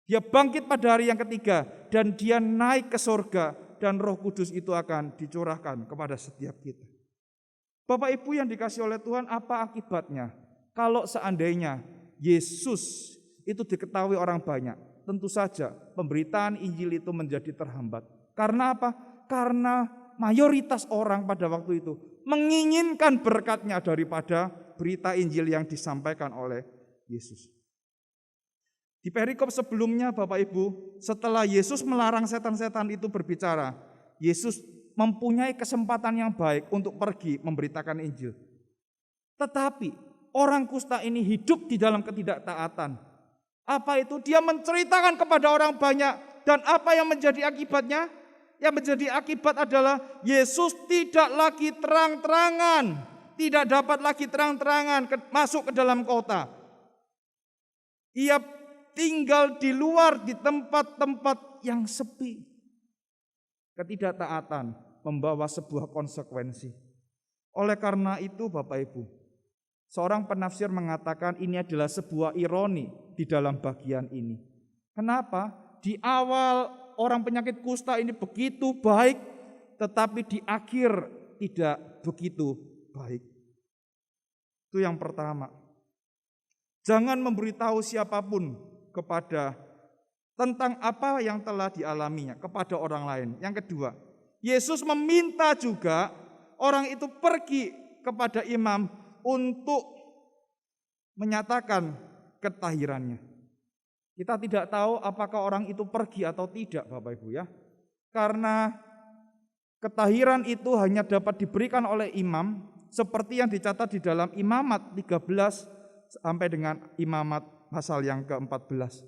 Dia bangkit pada hari yang ketiga, dan Dia naik ke surga, dan Roh Kudus itu akan dicurahkan kepada setiap kita. Bapak Ibu yang dikasih oleh Tuhan, apa akibatnya kalau seandainya Yesus itu diketahui orang banyak? Tentu saja pemberitaan Injil itu menjadi terhambat. Karena apa? Karena mayoritas orang pada waktu itu menginginkan berkatnya daripada berita Injil yang disampaikan oleh Yesus. Di perikop sebelumnya Bapak Ibu, setelah Yesus melarang setan-setan itu berbicara, Yesus mempunyai kesempatan yang baik untuk pergi memberitakan Injil. Tetapi orang kusta ini hidup di dalam ketidaktaatan. Apa itu? Dia menceritakan kepada orang banyak, dan apa yang menjadi akibatnya? Yang menjadi akibat adalah Yesus tidak lagi terang-terangan, tidak dapat lagi terang-terangan masuk ke dalam kota. Ia tinggal di luar, di tempat-tempat yang sepi. Ketidaktaatan membawa sebuah konsekuensi. Oleh karena itu Bapak Ibu, seorang penafsir mengatakan ini adalah sebuah ironi di dalam bagian ini. Kenapa? Di awal orang penyakit kusta ini begitu baik, tetapi di akhir tidak begitu baik. Itu yang pertama. Jangan memberitahu siapapun tentang apa yang telah dialaminya kepada orang lain. Yang kedua, Yesus meminta juga orang itu pergi kepada imam untuk menyatakan ketahirannya. Kita tidak tahu apakah orang itu pergi atau tidak Bapak Ibu ya. Karena ketahiran itu hanya dapat diberikan oleh imam seperti yang dicatat di dalam Imamat 13 sampai dengan Imamat pasal yang ke-14.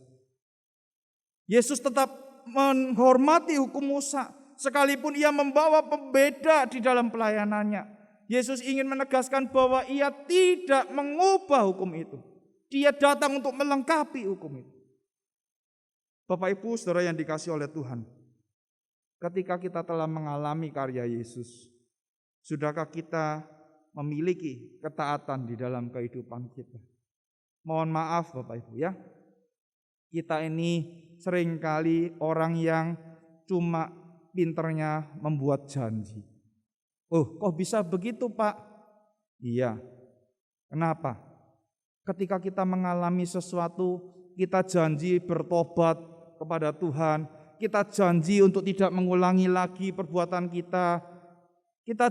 Yesus tetap menghormati hukum Musa sekalipun ia membawa pembeda di dalam pelayanannya. Yesus ingin menegaskan bahwa ia tidak mengubah hukum itu. Dia datang untuk melengkapi hukum itu. Bapak Ibu Saudara yang dikasih oleh Tuhan, ketika kita telah mengalami karya Yesus, sudahkah kita memiliki ketaatan di dalam kehidupan kita? Mohon maaf Bapak Ibu ya, kita ini seringkali orang yang cuma pinternya membuat janji. Oh, kok bisa begitu Pak? Iya. Kenapa? Ketika kita mengalami sesuatu, kita janji bertobat kepada Tuhan, kita janji untuk tidak mengulangi lagi perbuatan kita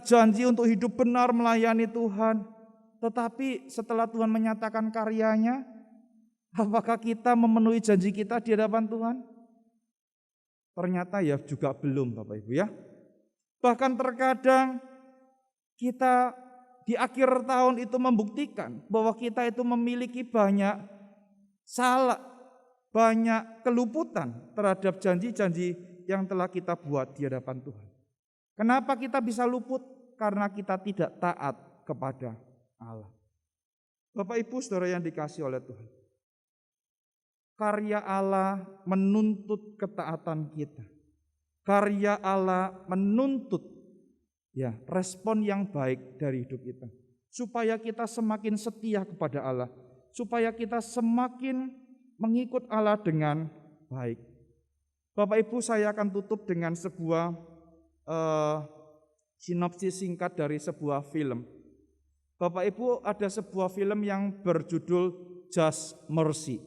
janji untuk hidup benar melayani Tuhan. Tetapi setelah Tuhan menyatakan karyanya, apakah kita memenuhi janji kita di hadapan Tuhan? Ternyata ya juga belum, Bapak Ibu ya. Bahkan terkadang kita di akhir tahun itu membuktikan bahwa kita itu memiliki banyak salah, banyak keluputan terhadap janji-janji yang telah kita buat di hadapan Tuhan. Kenapa kita bisa luput? Karena kita tidak taat kepada Allah. Bapak Ibu Saudara yang dikasihi oleh Tuhan, karya Allah menuntut ketaatan kita. Karya Allah menuntut respon yang baik dari hidup kita. Supaya kita semakin setia kepada Allah. Supaya kita semakin mengikut Allah dengan baik. Bapak Ibu, saya akan tutup dengan sebuah sinopsis singkat dari sebuah film. Bapak Ibu, ada sebuah film yang berjudul Just Mercy.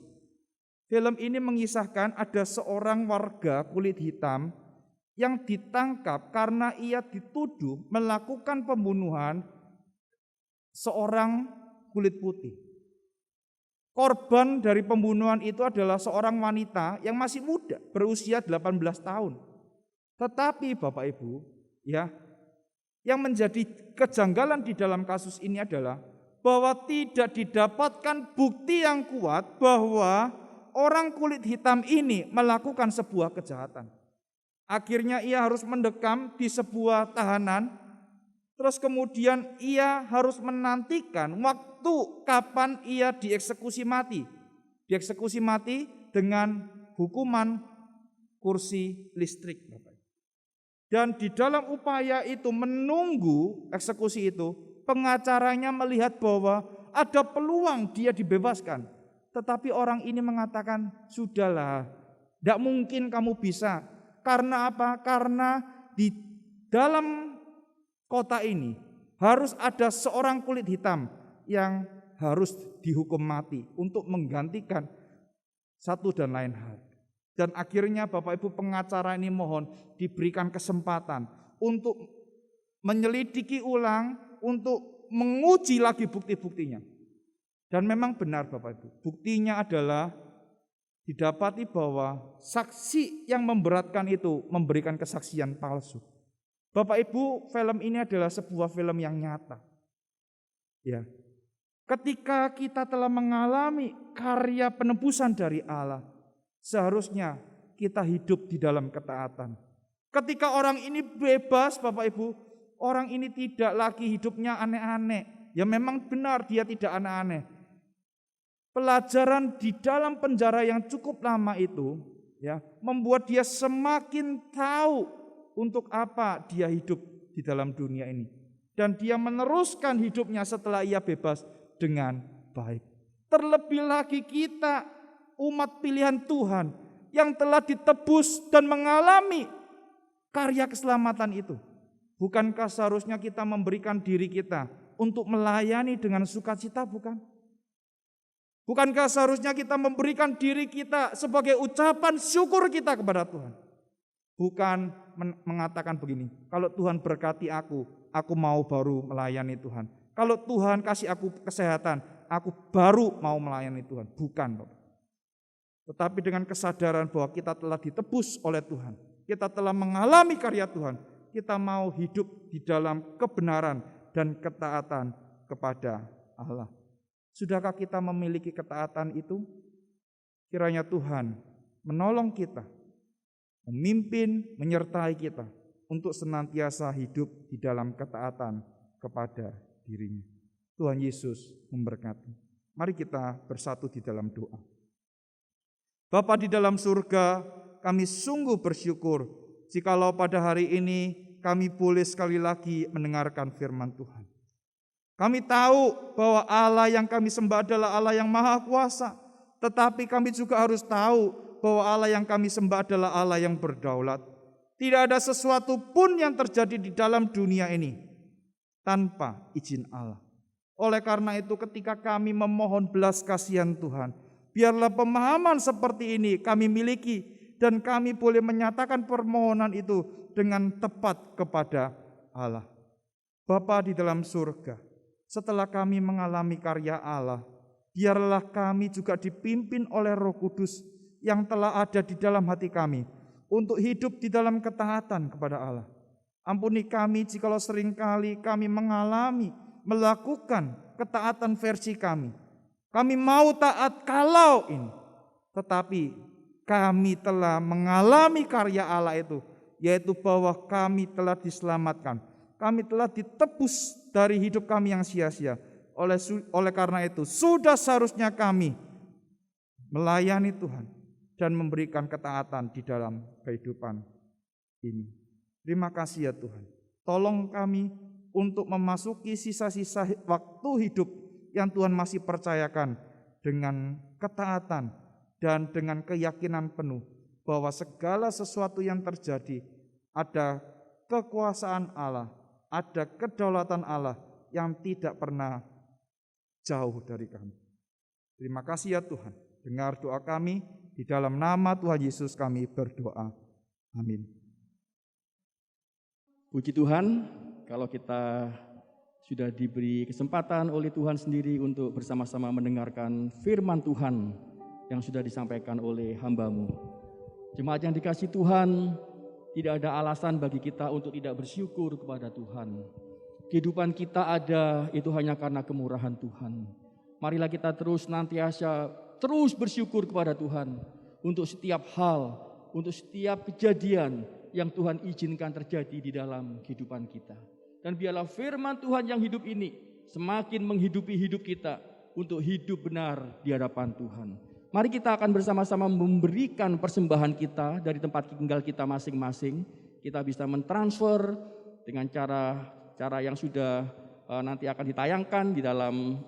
Film ini mengisahkan ada seorang warga kulit hitam yang ditangkap karena ia dituduh melakukan pembunuhan seorang kulit putih. Korban dari pembunuhan itu adalah seorang wanita yang masih muda, berusia 18 tahun. Tetapi Bapak Ibu, yang menjadi kejanggalan di dalam kasus ini adalah bahwa tidak didapatkan bukti yang kuat bahwa orang kulit hitam ini melakukan sebuah kejahatan. Akhirnya ia harus mendekam di sebuah tahanan, terus kemudian ia harus menantikan waktu kapan ia dieksekusi mati. Dieksekusi mati dengan hukuman kursi listrik. Dan di dalam upaya itu menunggu eksekusi itu, pengacaranya melihat bahwa ada peluang dia dibebaskan. Tetapi orang ini mengatakan, sudahlah, tidak mungkin kamu bisa. Karena apa? Karena di dalam kota ini harus ada seorang kulit hitam yang harus dihukum mati untuk menggantikan satu dan lain hal. Dan akhirnya Bapak Ibu pengacara ini mohon diberikan kesempatan untuk menyelidiki ulang, untuk menguji lagi bukti-buktinya. Dan memang benar Bapak Ibu, buktinya adalah didapati bahwa saksi yang memberatkan itu memberikan kesaksian palsu. Bapak Ibu, film ini adalah sebuah film yang nyata. Ketika kita telah mengalami karya penebusan dari Allah, seharusnya kita hidup di dalam ketaatan. Ketika orang ini bebas Bapak Ibu, orang ini tidak lagi hidupnya aneh-aneh. Ya memang benar dia tidak aneh-aneh. Pelajaran di dalam penjara yang cukup lama itu membuat dia semakin tahu untuk apa dia hidup di dalam dunia ini. Dan dia meneruskan hidupnya setelah ia bebas dengan baik. Terlebih lagi kita umat pilihan Tuhan yang telah ditebus dan mengalami karya keselamatan itu. Bukankah seharusnya kita memberikan diri kita untuk melayani dengan sukacita, bukan? Bukankah seharusnya kita memberikan diri kita sebagai ucapan syukur kita kepada Tuhan? Bukan mengatakan begini, kalau Tuhan berkati aku mau baru melayani Tuhan. Kalau Tuhan kasih aku kesehatan, aku baru mau melayani Tuhan. Bukan, Bapak. Tetapi dengan kesadaran bahwa kita telah ditebus oleh Tuhan, kita telah mengalami karya Tuhan, kita mau hidup di dalam kebenaran dan ketaatan kepada Allah. Sudahkah kita memiliki ketaatan itu? Kiranya Tuhan menolong kita, memimpin, menyertai kita untuk senantiasa hidup di dalam ketaatan kepada dirinya. Tuhan Yesus memberkati. Mari kita bersatu di dalam doa. Bapa di dalam surga, kami sungguh bersyukur jikalau pada hari ini kami boleh sekali lagi mendengarkan firman Tuhan. Kami tahu bahwa Allah yang kami sembah adalah Allah yang maha kuasa. Tetapi kami juga harus tahu bahwa Allah yang kami sembah adalah Allah yang berdaulat. Tidak ada sesuatu pun yang terjadi di dalam dunia ini tanpa izin Allah. Oleh karena itu ketika kami memohon belas kasihan Tuhan, biarlah pemahaman seperti ini kami miliki dan kami boleh menyatakan permohonan itu dengan tepat kepada Allah. Bapa di dalam surga, setelah kami mengalami karya Allah, biarlah kami juga dipimpin oleh Roh Kudus yang telah ada di dalam hati kami untuk hidup di dalam ketaatan kepada Allah. Ampuni kami jikalau seringkali kami melakukan ketaatan versi kami. Kami mau taat kalau ini, tetapi kami telah mengalami karya Allah itu, yaitu bahwa kami telah diselamatkan. Kami telah ditebus dari hidup kami yang sia-sia. Oleh karena itu, sudah seharusnya kami melayani Tuhan dan memberikan ketaatan di dalam kehidupan ini. Terima kasih ya Tuhan. Tolong kami untuk memasuki sisa-sisa waktu hidup yang Tuhan masih percayakan dengan ketaatan dan dengan keyakinan penuh bahwa segala sesuatu yang terjadi ada kekuasaan Allah, ada kedaulatan Allah yang tidak pernah jauh dari kami. Terima kasih ya Tuhan. Dengar doa kami, di dalam nama Tuhan Yesus kami berdoa. Amin. Puji Tuhan, kalau kita sudah diberi kesempatan oleh Tuhan sendiri untuk bersama-sama mendengarkan firman Tuhan yang sudah disampaikan oleh hamba-Mu. Jemaat yang dikasihi Tuhan, tidak ada alasan bagi kita untuk tidak bersyukur kepada Tuhan. Kehidupan kita ada itu hanya karena kemurahan Tuhan. Marilah kita terus bersyukur kepada Tuhan untuk setiap hal, untuk setiap kejadian yang Tuhan izinkan terjadi di dalam kehidupan kita. Dan biarlah firman Tuhan yang hidup ini semakin menghidupi hidup kita untuk hidup benar di hadapan Tuhan. Mari kita akan bersama-sama memberikan persembahan kita dari tempat tinggal kita masing-masing. Kita bisa mentransfer dengan cara yang sudah nanti akan ditayangkan di dalam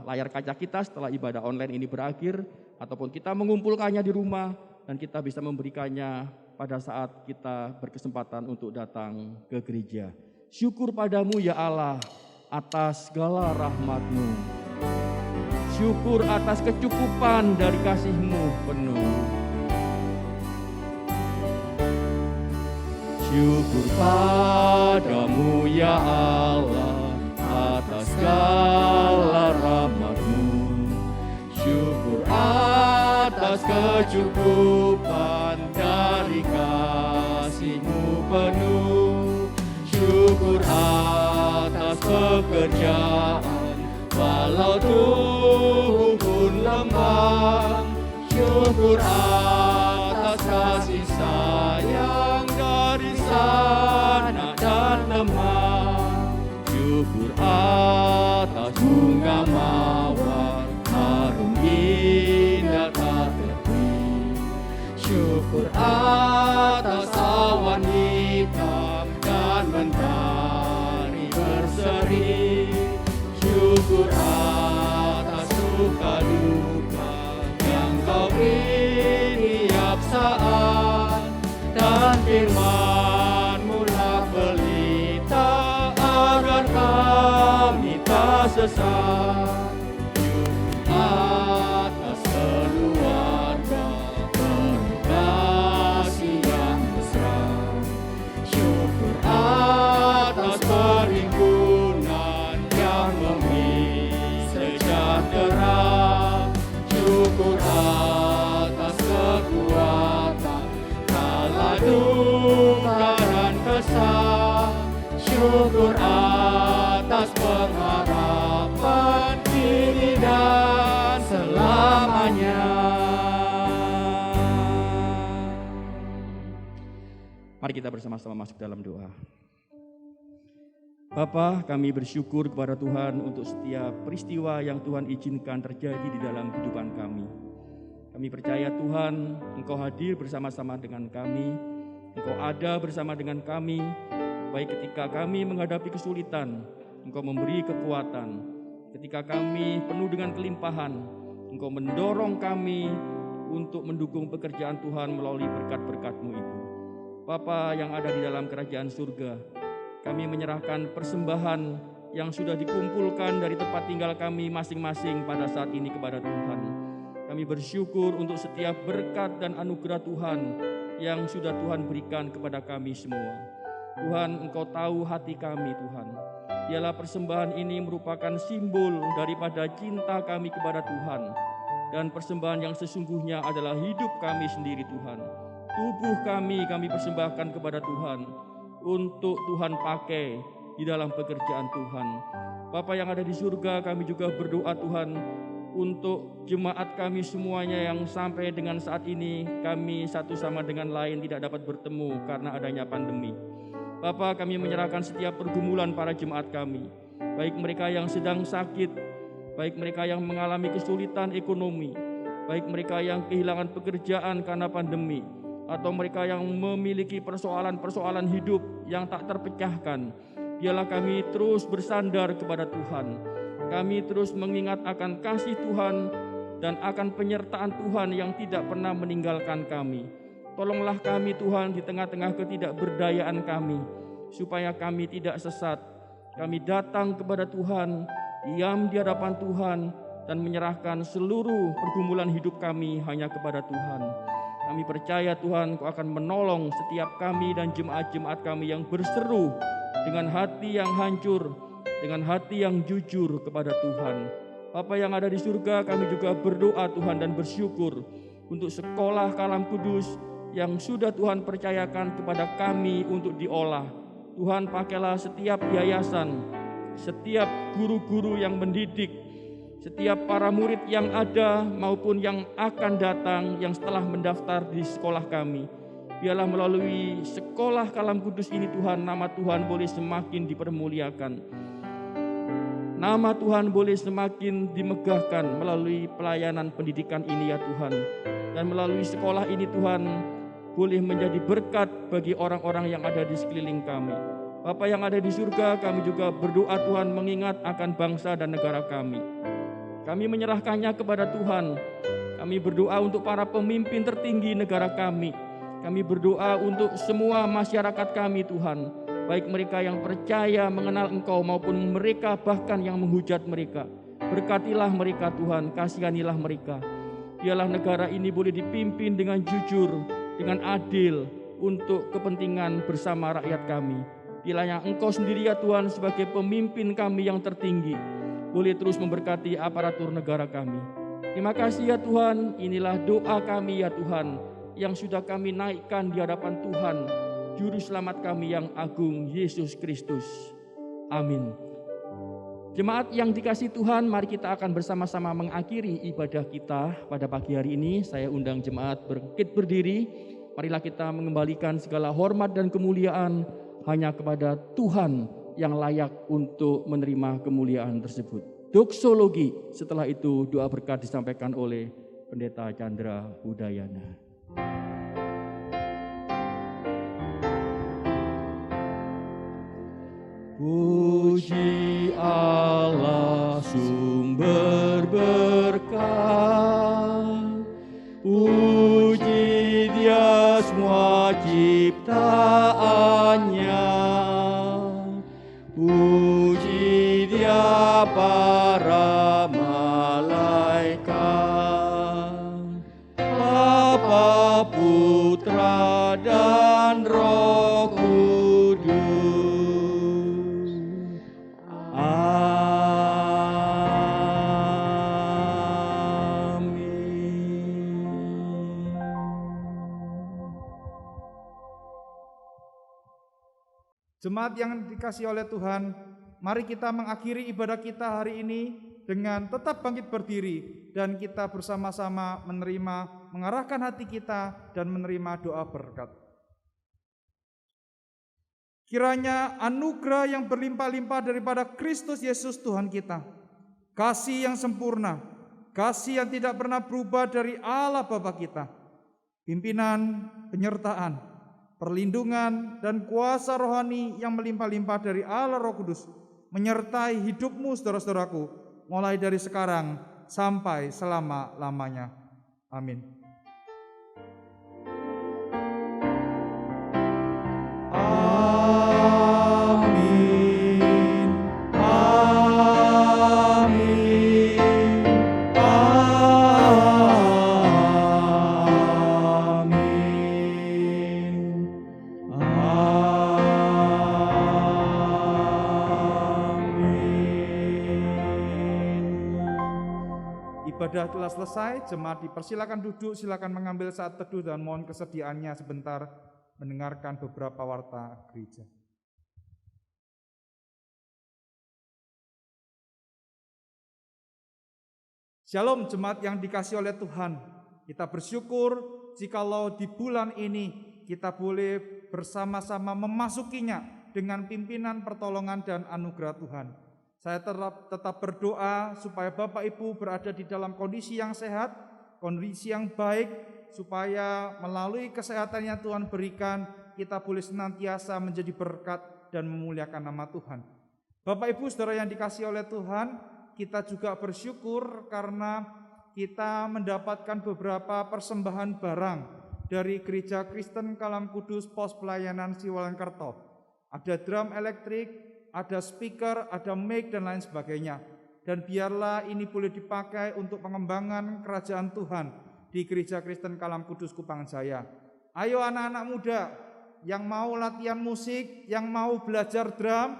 layar kaca kita setelah ibadah online ini berakhir. Ataupun kita mengumpulkannya di rumah dan kita bisa memberikannya pada saat kita berkesempatan untuk datang ke gereja. Syukur padamu ya Allah atas segala rahmat-Mu. Syukur atas kecukupan dari kasih-Mu penuh. Syukur padamu ya Allah atas segala rahmat-Mu. Syukur atas kecukupan dari kasih-Mu penuh. Syukur atas pekerjaan walau tubuh pun lemah. Syukur atas kasih sayang dari sanak dan teman. Syukur atas bunga mawar harum indah tak terhenti. Syukur atas awan hitam dan mentari berseri. Syukur atas suka duka yang Kau beri tiap saat. Dan firman-Mu lah pelita agar kami tak sesat. Syukur atas keluarga penuh kasih yang mesra. Syukur atas perhimpunan yang memberi sejahtera. Syukur atas kekuatan kala duka dan kesal. Syukur atas pengharapan kini dan selamanya. Mari kita bersama-sama masuk dalam doa. Bapa, kami bersyukur kepada Tuhan untuk setiap peristiwa yang Tuhan izinkan terjadi di dalam kehidupan kami. Kami percaya Tuhan, Engkau hadir bersama-sama dengan kami, Engkau ada bersama dengan kami, baik ketika kami menghadapi kesulitan, Engkau memberi kekuatan. Ketika kami penuh dengan kelimpahan, Engkau mendorong kami untuk mendukung pekerjaan Tuhan melalui berkat-berkat-Mu itu. Bapa yang ada di dalam kerajaan surga, kami menyerahkan persembahan yang sudah dikumpulkan dari tempat tinggal kami masing-masing pada saat ini kepada Tuhan. Kami bersyukur untuk setiap berkat dan anugerah Tuhan yang sudah Tuhan berikan kepada kami semua. Tuhan, Engkau tahu hati kami Tuhan. Biarlah persembahan ini merupakan simbol daripada cinta kami kepada Tuhan. Dan persembahan yang sesungguhnya adalah hidup kami sendiri Tuhan. Tubuh kami persembahkan kepada Tuhan untuk Tuhan pakai di dalam pekerjaan Tuhan. Bapa yang ada di surga, kami juga berdoa Tuhan untuk jemaat kami semuanya yang sampai dengan saat ini kami satu sama dengan lain tidak dapat bertemu karena adanya pandemi. Bapa, kami menyerahkan setiap pergumulan para jemaat kami, baik mereka yang sedang sakit, baik mereka yang mengalami kesulitan ekonomi, baik mereka yang kehilangan pekerjaan karena pandemi, atau mereka yang memiliki persoalan-persoalan hidup yang tak terpecahkan. Biarlah kami terus bersandar kepada Tuhan. Kami terus mengingat akan kasih Tuhan dan akan penyertaan Tuhan yang tidak pernah meninggalkan kami. Tolonglah kami Tuhan di tengah-tengah ketidakberdayaan kami, supaya kami tidak sesat. Kami datang kepada Tuhan, diam di hadapan Tuhan, dan menyerahkan seluruh pergumulan hidup kami hanya kepada Tuhan. Kami percaya Tuhan, Kau akan menolong setiap kami dan jemaat-jemaat kami yang berseru dengan hati yang hancur, dengan hati yang jujur kepada Tuhan. Bapa yang ada di surga, kami juga berdoa Tuhan dan bersyukur untuk sekolah Kalam Kudus yang sudah Tuhan percayakan kepada kami untuk diolah. Tuhan, pakailah setiap yayasan, setiap guru-guru yang mendidik, setiap para murid yang ada maupun yang akan datang yang setelah mendaftar di sekolah kami. Biarlah melalui sekolah Kalam Kudus ini Tuhan, nama Tuhan boleh semakin dipermuliakan. Nama Tuhan boleh semakin dimegahkan melalui pelayanan pendidikan ini ya Tuhan. Dan melalui sekolah ini Tuhan, boleh menjadi berkat bagi orang-orang yang ada di sekeliling kami. Bapa yang ada di surga, kami juga berdoa Tuhan mengingat akan bangsa dan negara kami. Kami menyerahkannya kepada Tuhan. Kami berdoa untuk para pemimpin tertinggi negara kami. Kami berdoa untuk semua masyarakat kami Tuhan, baik mereka yang percaya mengenal Engkau maupun mereka bahkan yang menghujat mereka. Berkatilah mereka Tuhan, kasihanilah mereka. Biarlah negara ini boleh dipimpin dengan jujur, dengan adil untuk kepentingan bersama rakyat kami. Kiranya Engkau sendiri ya Tuhan sebagai pemimpin kami yang tertinggi boleh terus memberkati aparatur negara kami. Terima kasih ya Tuhan, inilah doa kami ya Tuhan yang sudah kami naikkan di hadapan Tuhan, Juru Selamat kami yang agung, Yesus Kristus. Amin. Jemaat yang dikasihi Tuhan, mari kita akan bersama-sama mengakhiri ibadah kita pada pagi hari ini. Saya undang jemaat bangkit berdiri. Marilah kita mengembalikan segala hormat dan kemuliaan hanya kepada Tuhan yang layak untuk menerima kemuliaan tersebut. Doksologi, setelah itu doa berkat disampaikan oleh Pendeta Chandra Udayana. Puji Allah sumber berkat, puji Dia semua ciptaannya, puji Dia para malaikat, Bapa, Putra dan Roh Kudus. Jemaat yang dikasihi oleh Tuhan, mari kita mengakhiri ibadah kita hari ini dengan tetap bangkit berdiri dan kita bersama-sama mengarahkan hati kita dan menerima doa berkat. Kiranya anugerah yang berlimpah-limpah daripada Kristus Yesus Tuhan kita, kasih yang sempurna, kasih yang tidak pernah berubah dari Allah Bapa kita, pimpinan, penyertaan, perlindungan dan kuasa rohani yang melimpah-limpah dari Allah Roh Kudus menyertai hidupmu saudara-saudaraku mulai dari sekarang sampai selama-lamanya. Amin. Ibadah telah selesai, jemaat dipersilakan duduk, silakan mengambil saat teduh dan mohon kesediaannya sebentar mendengarkan beberapa warta gereja. Shalom jemaat yang dikasihi oleh Tuhan. Kita bersyukur jikalau di bulan ini kita boleh bersama-sama memasukinya dengan pimpinan, pertolongan, dan anugerah Tuhan. Saya tetap berdoa supaya Bapak Ibu berada di dalam kondisi yang sehat, kondisi yang baik, supaya melalui kesehatan yang Tuhan berikan, kita boleh senantiasa menjadi berkat dan memuliakan nama Tuhan. Bapak Ibu saudara yang dikasihi oleh Tuhan, kita juga bersyukur karena kita mendapatkan beberapa persembahan barang dari Gereja Kristen Kalam Kudus Pos Pelayanan Siwalengkerto. Ada drum elektrik, ada speaker, ada mic dan lain sebagainya. Dan biarlah ini boleh dipakai untuk pengembangan kerajaan Tuhan di Gereja Kristen Kalam Kudus Kupang Jaya. Ayo anak-anak muda yang mau latihan musik, yang mau belajar drum,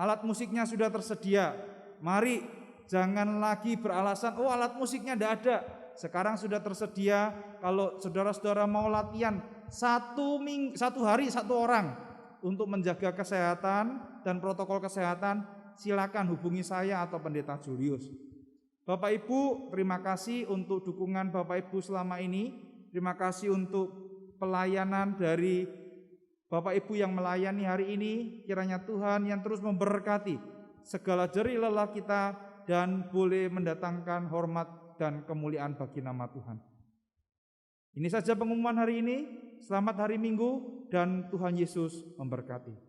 alat musiknya sudah tersedia. Mari, jangan lagi beralasan, oh alat musiknya tidak ada. Sekarang sudah tersedia, kalau saudara-saudara mau latihan satu hari satu orang untuk menjaga kesehatan dan protokol kesehatan, silakan hubungi saya atau Pendeta Julius. Bapak Ibu, terima kasih untuk dukungan Bapak Ibu selama ini. Terima kasih untuk pelayanan dari Bapak Ibu yang melayani hari ini. Kiranya Tuhan yang terus memberkati segala jerih lelah kita dan boleh mendatangkan hormat dan kemuliaan bagi nama Tuhan. Ini saja pengumuman hari ini. Selamat hari Minggu dan Tuhan Yesus memberkati.